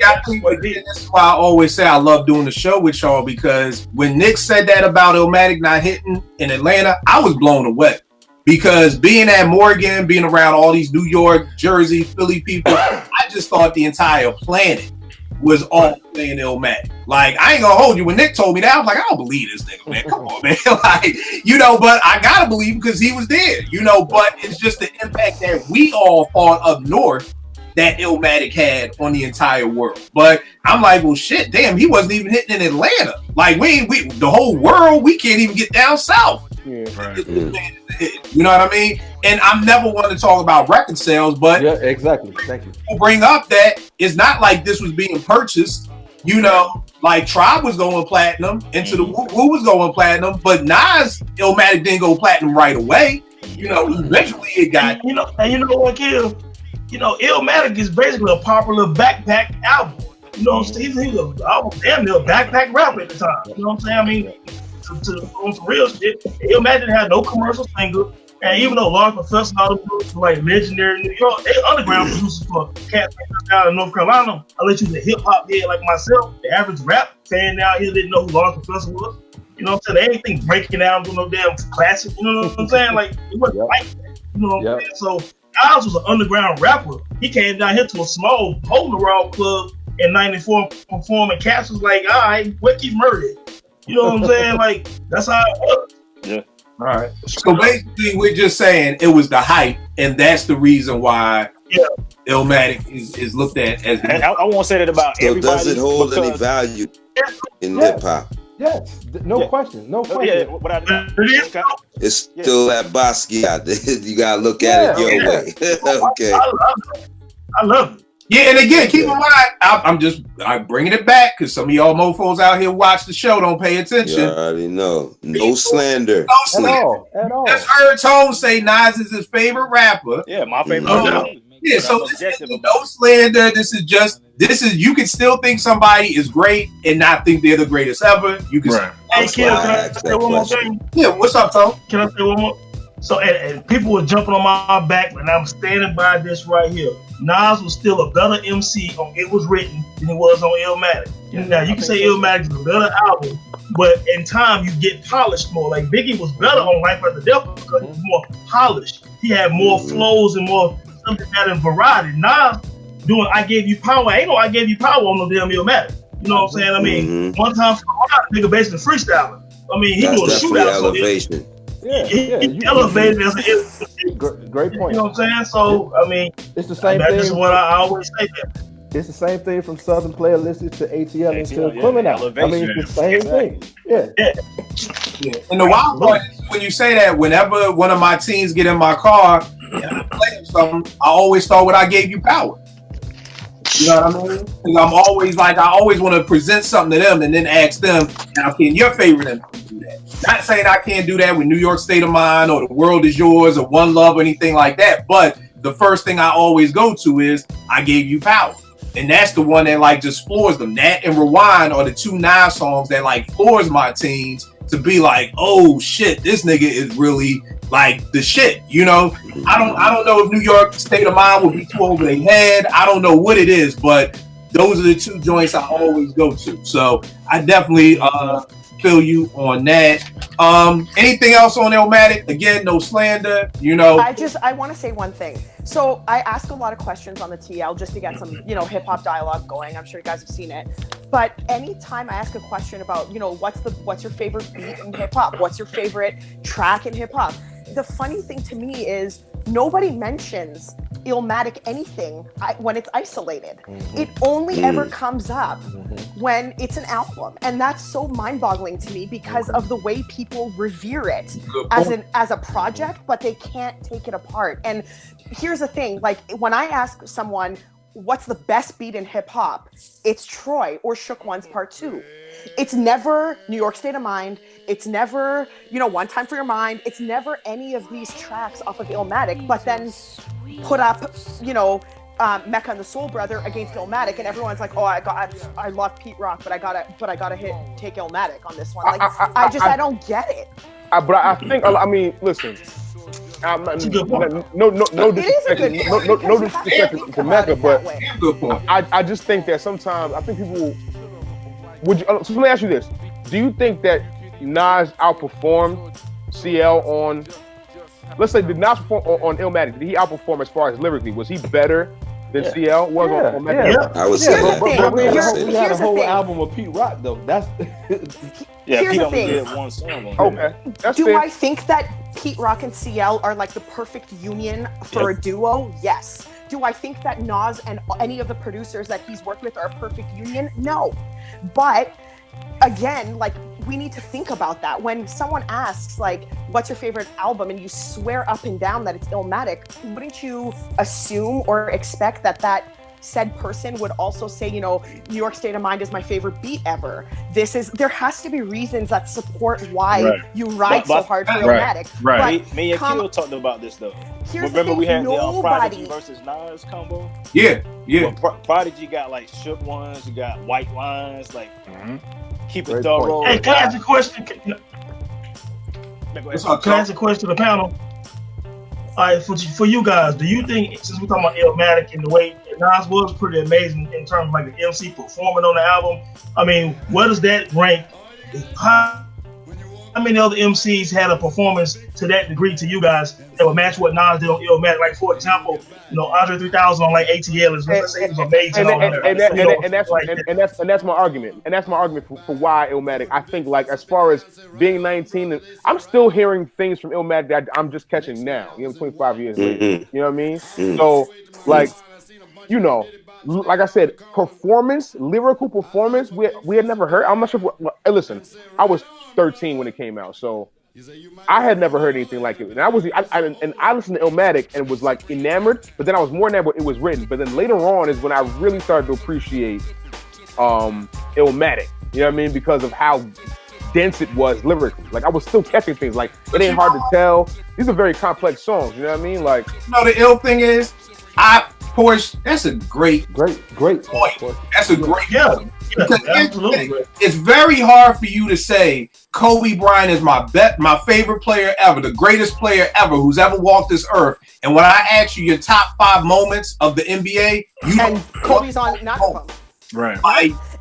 this is why I always say I love doing the show with y'all, because when Nick said that about Illmatic not hitting in Atlanta, I was blown away. Because being at Morgan, being around all these New York, Jersey, Philly people, I just thought the entire planet was all playing Illmatic. Like, I ain't gonna hold you. When Nick told me that, I was like, I don't believe this nigga, man. Come on, man. Like, you know, but I gotta believe him because he was there, you know. But it's just the impact that we all thought up north that Illmatic had on the entire world. But I'm like, well, shit, damn, he wasn't even hitting in Atlanta. Like, we the whole world, we can't even get down south. Yeah, right. You know what I mean? And I'm never one to talk about record sales, but yeah, exactly. Thank you. We'll bring up that it's not like this was being purchased. You know, like Tribe was going platinum, Into the Woo was going platinum, but Nas Illmatic didn't go platinum right away. You know, eventually it got. You know what, Kill? You know, Illmatic is basically a popular backpack album. You know, he was damn near a backpack rapper at the time. You know what I'm saying? I mean, on some real shit, Illmatic had no commercial single. And even though Large Professor and all the producers were like legendary in New York, they underground producers for cats down in North Carolina. Unless you was a hip hop head like myself, the average rap fan down here didn't know who Large Professor was. You know what I'm saying? They ain't think breaking down with no damn classic. You know what I'm saying? Like, it wasn't like that. You know what I'm saying? So Oz was an underground rapper. He came down here to a small hole in the rock club in '94 performing. Cats was like, all right, what keep murdered? You know what I'm saying? Like, that's how it was. Yeah. All right. So basically, we're just saying it was the hype, and that's the reason why Illmatic is looked at as. And I won't say that about everybody. So does it hold any value in hip hop? Yes, no question, no question. Yeah, what I It's still that Basquiat. You gotta look at it your way. Okay. I love it. Yeah, and again, keep in mind, I'm bringing it back because some of y'all mofos out here watch the show, don't pay attention. You already know. No slander. No slander. At all. Just heard Tone say Nas is his favorite rapper. Yeah, my favorite. Yeah, so this is no slander. This is you can still think somebody is great and not think they're the greatest ever. You can. Right. Hey, Kid, can I say one more thing? Yeah, what's up, Tone? Can I say one more? So, and people were jumping on my back, and I'm standing by this right here. Nas was still a better MC on It Was Written than he was on Illmatic. Now, you can say Illmatic is a better album, but in time, you get polished more. Like, Biggie was better on Life After Death because he was more polished. He had more flows and more something that in variety. Nas doing I Gave You Power. Ain't no I Gave You Power on no damn Illmatic. You know what I'm saying? I mean, one time, nigga basically freestyling. I mean, he doing a shootout. Elevation. He elevated as a great point. You know what I'm saying? So, I mean, it's the same thing. That's what I always say. It's the same thing from Southern Player listed to ATL into Criminal. I mean, it's the same thing. Yeah. And the wild part is when you say that, whenever one of my teens get in my car and I play something, I always start with I Gave You Power. You know what I mean? Because I'm always like, I always want to present something to them and then ask them, now, can your favorite MC do that? Not saying I can't do that with New York State of Mind or The World Is Yours or One Love or anything like that. But the first thing I always go to is I Gave You Power. And that's the one that like just floors them. That and Rewind are the two Nas songs that like floors my teens to be like, oh shit, this nigga is really like the shit. You know, I don't know if New York State of Mind will be too over their head. I don't know what it is, but those are the two joints I always go to. So I definitely feel you on that. Anything else on Illmatic? Again, no slander. You know, I want to say one thing. So I ask a lot of questions on the TL just to get some, hip hop dialogue going. I'm sure you guys have seen it. But anytime I ask a question about, what's your favorite beat in hip hop? What's your favorite track in hip hop? The funny thing to me is nobody mentions Illmatic anything when it's isolated. It only ever comes up when it's an album, and that's so mind-boggling to me because of the way people revere it as a project, but they can't take it apart. And here's the thing: like when I ask someone, "What's the best beat in hip hop?" It's Troy or Shook One's Part 2. It's never New York State of Mind. It's never, One Time for Your Mind. It's never any of these tracks off of Illmatic, but then put up, Mecca and the Soul Brother against Illmatic, and everyone's like, "Oh, I love Pete Rock, but I gotta take Illmatic on this one." Like, I don't get it. But I think, I mean, listen. No disrespect to Mecca, but I just think that sometimes I think people would. So let me ask you this: do you think that Nas outperformed CL on? Let's say, did Nas perform on Illmatic? Did he outperform as far as lyrically? Was he better than CL was on Mecca? Yeah. I would say that. We had a whole album with Pete Rock, though. That's Here's the thing. Did one song on Okay. Do I think that Pete Rock and CL are like the perfect union for a duo? Yes. Do I think that Nas and any of the producers that he's worked with are a perfect union? No. But again, like, we need to think about that. When someone asks, like, what's your favorite album, and you swear up and down that it's Illmatic, wouldn't you assume or expect that said person would also say, New York State of Mind is my favorite beat ever. There has to be reasons that support why you ride so hard for Illmatic. Right. Me and Kill talked about this though. Remember we had the Prodigy versus Nas combo? Yeah. Well, Prodigy got like Shook Ones, you got White Lines, like keep it thorough. Hey, can I ask a question? Can I ask a question to the panel? All right, for you guys, do you think, since we're talking about Illmatic and the way Nas was pretty amazing in terms of like the MC performing on the album, I mean, where does that rank? How many other MCs had a performance to that degree to you guys that would match what Nas did on Illmatic? Like, for example, Andre 3000 on like ATL is, let's say, it was amazing. And that's my argument. And that's my argument for why Illmatic. I think, like, as far as being 19, I'm still hearing things from Illmatic that I'm just catching now. 25 years later. You know what I mean? So, like, like I said, lyrical performance, we had never heard. I'm not sure. Hey, listen, I was 13 when it came out, so I had never heard anything like it. And I listened to Illmatic and was like enamored, but then I was more enamored. It was written, but then later on is when I really started to appreciate Illmatic. You know what I mean? Because of how dense it was lyrically. Like I was still catching things. Like it ain't hard to tell. These are very complex songs. You know what I mean? Like, the ill thing is, Porsche, that's a great point. That's a great point. Because it's very hard for you to say Kobe Bryant is my favorite player ever, the greatest player ever who's ever walked this earth. And when I ask you your top 5 moments of the NBA, Kobe's on not one. Right.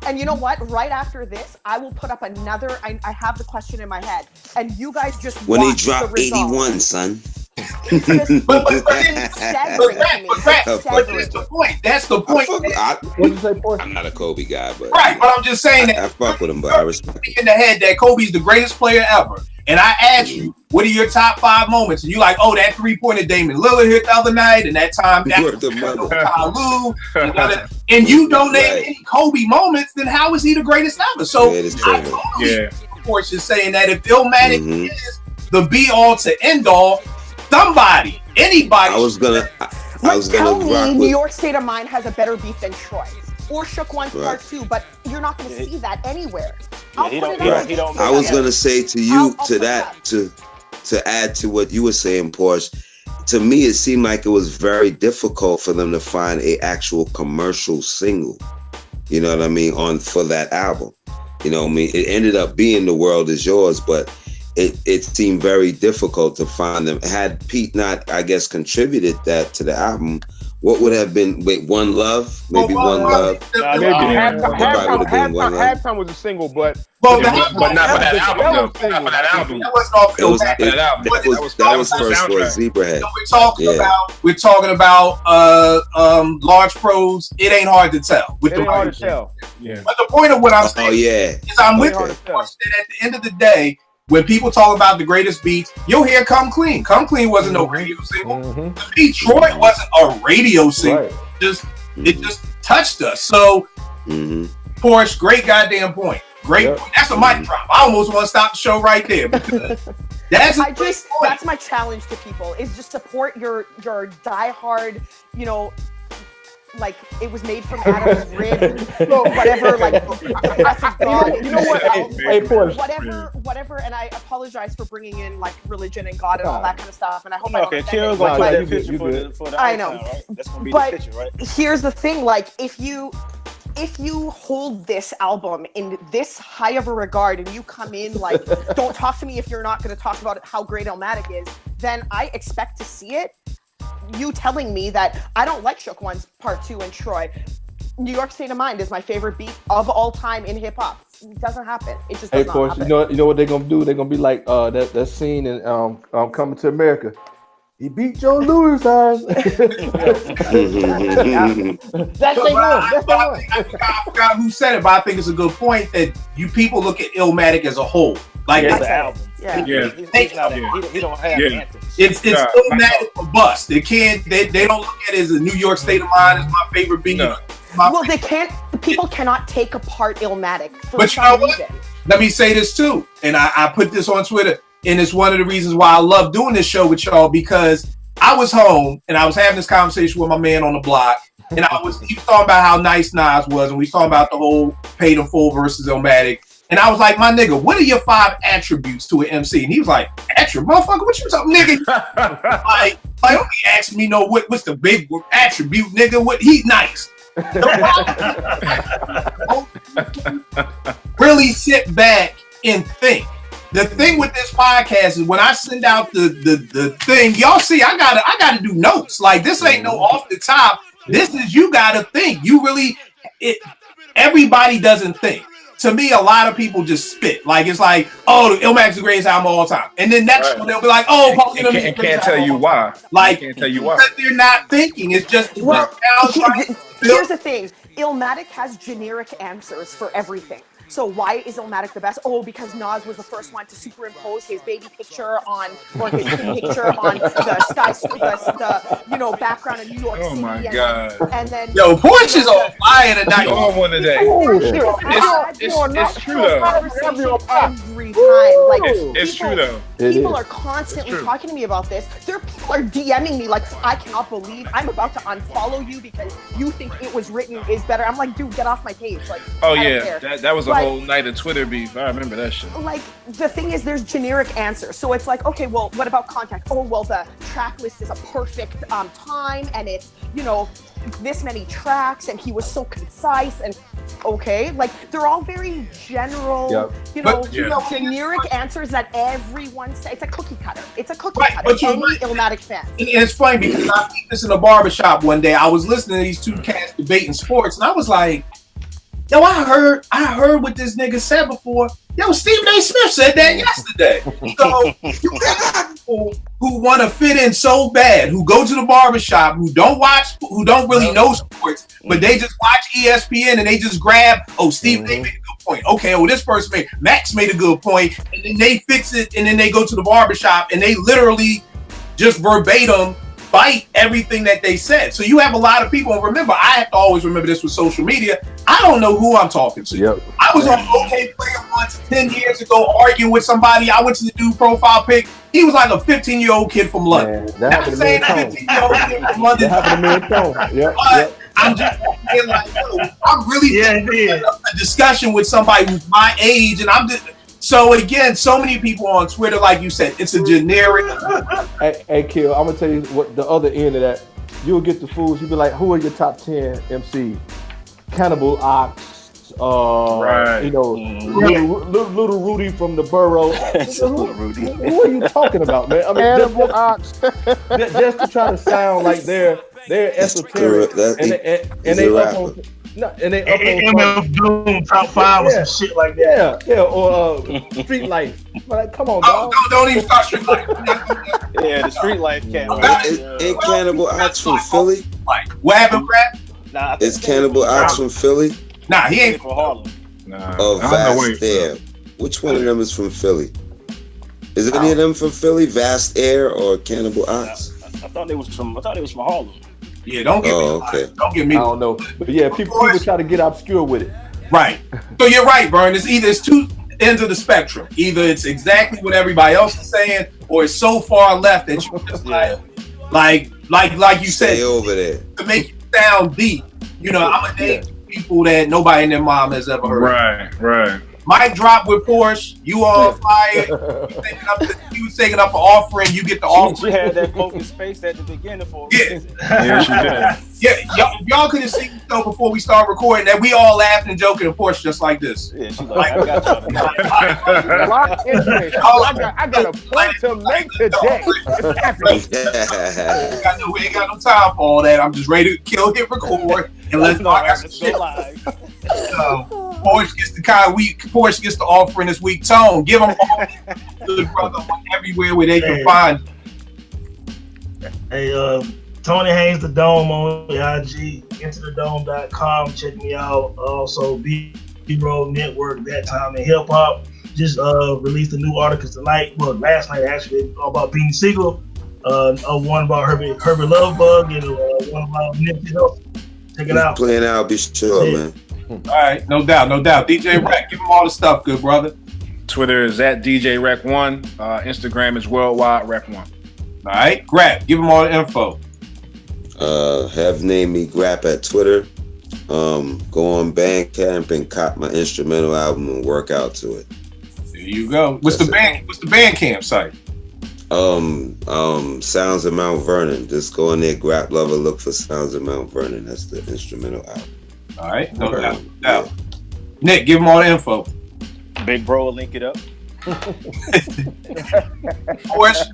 And you know what? Right after this, I will put up another. I have the question in my head, and you guys just when he dropped 81, son. But that's the point. That's the point. What did you say, Porsche? I'm not a Kobe guy, but right. But I'm just saying that I fuck with him, but I respect him. In the head that Kobe's the greatest player ever. And I asked you, what are your top 5 moments? And you like, oh, that 3-pointer Damian Lillard hit the other night, and that time and you don't name any Kobe moments, then how is he the greatest ever? So of course, you're saying that if Illmatic is the be all to end all, anybody. I was gonna tell me New York State of Mind has a better beat than Troy or Shook One's Part 2, but you're not going to see that anywhere. I was gonna say to you to add to what you were saying, Porsche. To me, it seemed like it was very difficult for them to find a actual commercial single. You know what I mean? For that album. You know what I mean? It ended up being The World Is Yours, but it seemed very difficult to find them. Had Pete not, I guess, contributed that to the album, what would have been One Love? Maybe One Love. Maybe Halftime was a single, but not for that album. Not for that album. That was first for Zebrahead. We're talking about Large Pros. It ain't hard to tell. It ain't hard to tell. Yeah. But the point of what I'm saying is I'm with you. At the end of the day, when people talk about the greatest beats, you'll hear Come Clean. Come Clean wasn't no radio single. Detroit wasn't a radio single. Right. It just touched us. So, Porsche, great goddamn point. Great point. That's a mic drop. I almost want to stop the show right there. That's my challenge to people is just support your diehard, like it was made from Adam's rib, whatever. Like, you know what? Whatever. And I apologize for bringing in like religion and God and all that kind of stuff. And I hope I don't offend anyone. I know. Right? That's gonna be but the picture, right? Here's the thing: like, if you hold this album in this high of a regard and you come in like, don't talk to me if you're not going to talk about how great Illmatic is, then I expect to see it. You telling me that I don't like Shook One's Part 2 and Troy. New York State of Mind is my favorite beat of all time in hip hop. It doesn't happen. It just does not happen. You know what they're gonna do? They're gonna be like that scene in Coming to America. He beat Joe Louis' ass. That's the one. I forgot who said it, but I think it's a good point that you people look at Illmatic as a whole. Like the album. He don't have anthems. It's Illmatic for bust. They don't look at it as a New York State of Mind as my favorite beat. No. They can't. People cannot take apart Illmatic. But you know what? Let me say this too, and I put this on Twitter, and it's one of the reasons why I love doing this show with y'all, because I was home and I was having this conversation with my man on the block, and he was talking about how nice Nas was, and we was talking about the whole Paid in Full versus Illmatic. And I was like, my nigga, what are your 5 attributes to an MC? And he was like, attribute, motherfucker, what you talking, nigga? like, don't be asking me what's the big attribute, nigga? What he nice. Really sit back and think. The thing with this podcast is when I send out the thing, y'all see, I gotta do notes. Like, this ain't no off the top. This is, you gotta think. Everybody doesn't think. To me, a lot of people just spit. Like, it's like, oh, Illmatic's the greatest album of all time. And then next one, they'll be like, oh, can't tell you why. Like, can't tell you why. Because they're not thinking. It's just, here's the thing. Illmatic has generic answers for everything. So why is Illmatic the best? Oh, because Nas was the first one to superimpose his baby picture on, or his kid picture on the sky, the background of New York City. Oh my God. And then Yo, Porsche is on fire tonight. On one today. It's true though. Every time, like it's true though. People are constantly talking to me about this. People are DMing me like, I cannot believe I'm about to unfollow you because you think it was written is better. I'm like, dude, get off my page. Like, oh I don't yeah, care. that was a whole night of Twitter beef. I remember that shit. Like, the thing is, there's generic answers. So it's like, okay, well, what about contact? Oh, well, the track list is a perfect time, and it's, this many tracks, and he was so concise, and okay, like, they're all very general, generic answers that everyone says. It's a cookie cutter. It's a cookie cutter. Any Illmatic fan. And it's funny because I seen this in a barbershop one day. I was listening to these two cats debating sports, and I was like, yo, I heard what this nigga said before. Yo, Stephen A. Smith said that yesterday. So you got people who want to fit in so bad, who go to the barbershop, who don't really know sports, but they just watch ESPN and they just grab, Stephen A. made a good point. Okay, this person Max made a good point, and then they fix it, and then they go to the barbershop and they literally just verbatim bite everything that they said. So you have a lot of people, and remember, I have to always remember this with social media. I don't know who I'm talking to. Yep. I was on OK Player once 10 years ago arguing with somebody. I went to the dude profile pic. He was like a 15-year-old kid from London. Man, that happened to me in Tone. 15-year-old kid from London. That happened to me in Tone. Yep. I'm just saying, like, I'm really a discussion with somebody who's my age, and I'm just. So again, so many people on Twitter, like you said, it's a generic. Hey, Kill, I'm gonna tell you what the other end of that. You'll get the fools. You'll be like, who are your top 10 MCs? Cannibal Ox, little Rudy from the Borough. Who are you talking about, man? I mean, Cannibal Ox. Just to try to sound like they're esoteric, and they up on. No, and they MF Doom top 5 or some shit like that. Yeah, or Street Life. Like, come on, dog. Don't even start Street Life. The Street Life cat. Ain't Cannibal Ox from Philly? Like, what happened, Brad? Nah, is Cannibal Ox from Philly? Nah, he ain't from Harlem. Nah. Oh, Vast Air. Which one of them is from Philly? Is any of them from Philly? Vast Air or Cannibal Ox? I thought it was from Harlem. Yeah, don't get me. Don't get me. I don't know, but yeah, people try to get obscure with it. Right. So you're right, Vern. It's two ends of the spectrum. Either it's exactly what everybody else is saying, or it's so far left that you just like you said, stay over there to make you sound deep. I'm gonna name people that nobody in their mom has ever heard. Right. Mic drop with Porsche. You on fire. You taking up an offering. You get the offering. She had that focus space at the beginning for Yeah, she did. Yeah, y'all could have seen the show before we start recording that we all laughing and joking and Porsche just like this. Yeah, she's like, I got I got a point to make today. We ain't got no time for all that. I'm just ready to hit record, and let's go live. Porsche gets Porsche gets the offering this week. Tone, give them all good brother everywhere where they can find. Hey, Tony Haynes the Dome on IG, intothedome.com. Check me out. Also, B-Roll Network, That Time in Hip Hop. Just released a new article tonight. Well, last night actually, about Beanie Siegel. One about Herbert Lovebug and one about Nipsey Hussle. Check it out. Playing out, be sure, man. All right, no doubt. DJ Rec, give him all the stuff, good brother. Twitter is at DJ Rec1. Instagram is Worldwide Rec1. All right, Grap, give him all the info. Have named me Grap at Twitter. Go on Bandcamp and cop my instrumental album and work out to it. There you go. What's the Bandcamp site? Sounds of Mount Vernon. Just go in there, Grap Lover, look for Sounds of Mount Vernon. That's the instrumental album. All right, no doubt. Yeah. Nick, give him all the info. Big Bro will link it up.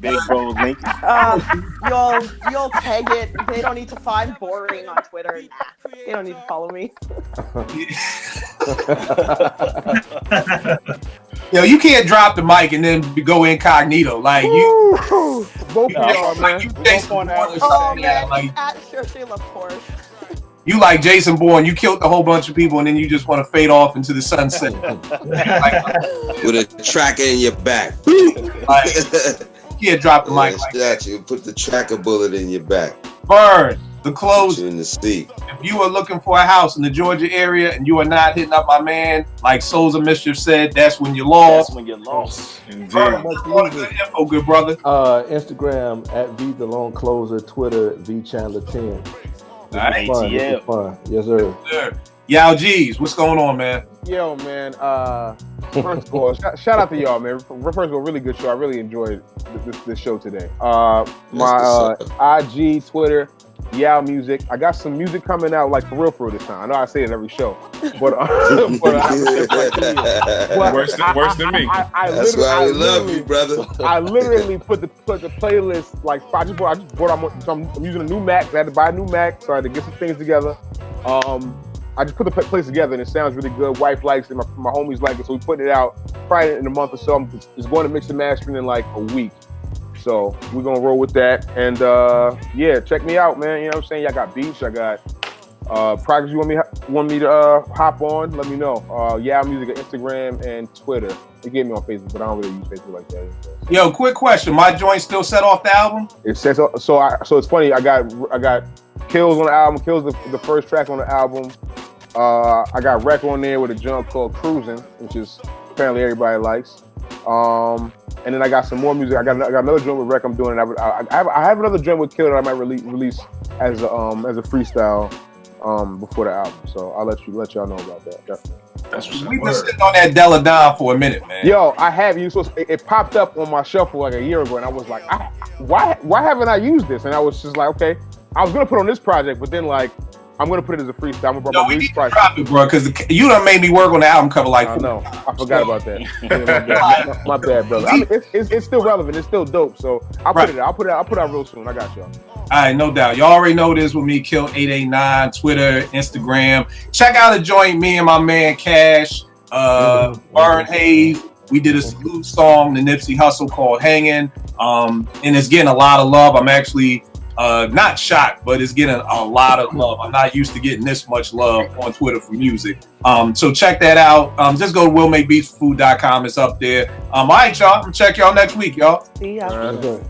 Big Bro will link it. You'll tag it. They don't need to find boring on Twitter. Nah, they don't need to follow me. Yo, you can't drop the mic and then go incognito. Like you. Both on, man. Like you Jason Bourne or something. Man, at Shayla Porsche. You like Jason Bourne, you killed a whole bunch of people and then you just want to fade off into the sunset. With a tracker in your back. Yeah, drop the mic like that. You put the tracker bullet in your back. Burn the clothes in the seat. If you are looking for a house in the Georgia area and you are not hitting up my man, like Souls of Mischief said, that's when you're lost. That's when you're lost. Burn, good info, good brother. Instagram at V the Lone Closer, Twitter V Chandler 10. Nice. Fun. Yes, sir. Y'all G's, what's going on, man? Yo, man. First of all, shout out to y'all, man. First of all, really good show. I really enjoyed this show today. My IG, Twitter, Yow Music. I got some music coming out, like for real this time. I know I say it every show, but worse than me. That's why I love you, brother. I literally put the playlist like I just bought. I'm using a new Mac. I had to buy a new Mac, so I had to get some things together. I just put the place together and it sounds really good. Wife likes it, my homies like it, so we put it out probably in a month or so. It's going to mix and mastering in like a week. So we're gonna roll with that. And yeah, check me out, man. You know what I'm saying? Y'all got beats, I got projects you want me to hop on, let me know. Yow Music on Instagram and Twitter. They gave me on Facebook, but I don't really use Facebook like that. Yo, quick question. My joint still set off the album? It says so it's funny, I got Kills on the album. Kills the first track on the album. I got Wreck on there with a jump called Cruising, which is apparently everybody likes. And then I got some more music. I got another joint with Wreck I'm doing. And I have another joint with Kill that I might release as a freestyle before the album. So I'll let y'all know about that. Definitely. We've been sitting on that Della Don for a minute, man. Yo, I have used it popped up on my shuffle like a year ago, and I was like, why haven't I used this? And I was just like, okay, I was gonna put on this project, but then like I'm gonna put it as a freestyle. I'm gonna we need to drop it, bro, because you done made me work on the album cover like. I know. I forgot about that. my bad, brother. I mean, it's still relevant. It's still dope. So I'll put it out. I'll put it out real soon. I got y'all. All right, no doubt. Y'all already know this with me, Kill 889, Twitter, Instagram. Check out a joint, me and my man Cash, Burn Hayes. We did a salute song, the Nipsey Hussle called Hanging. And it's getting a lot of love. I'm actually not shocked, but it's getting a lot of love. I'm not used to getting this much love on Twitter for music. So check that out. Just go to willmakebeatsfood.com. It's up there. All right, y'all. I'm check y'all next week, y'all. See y'all.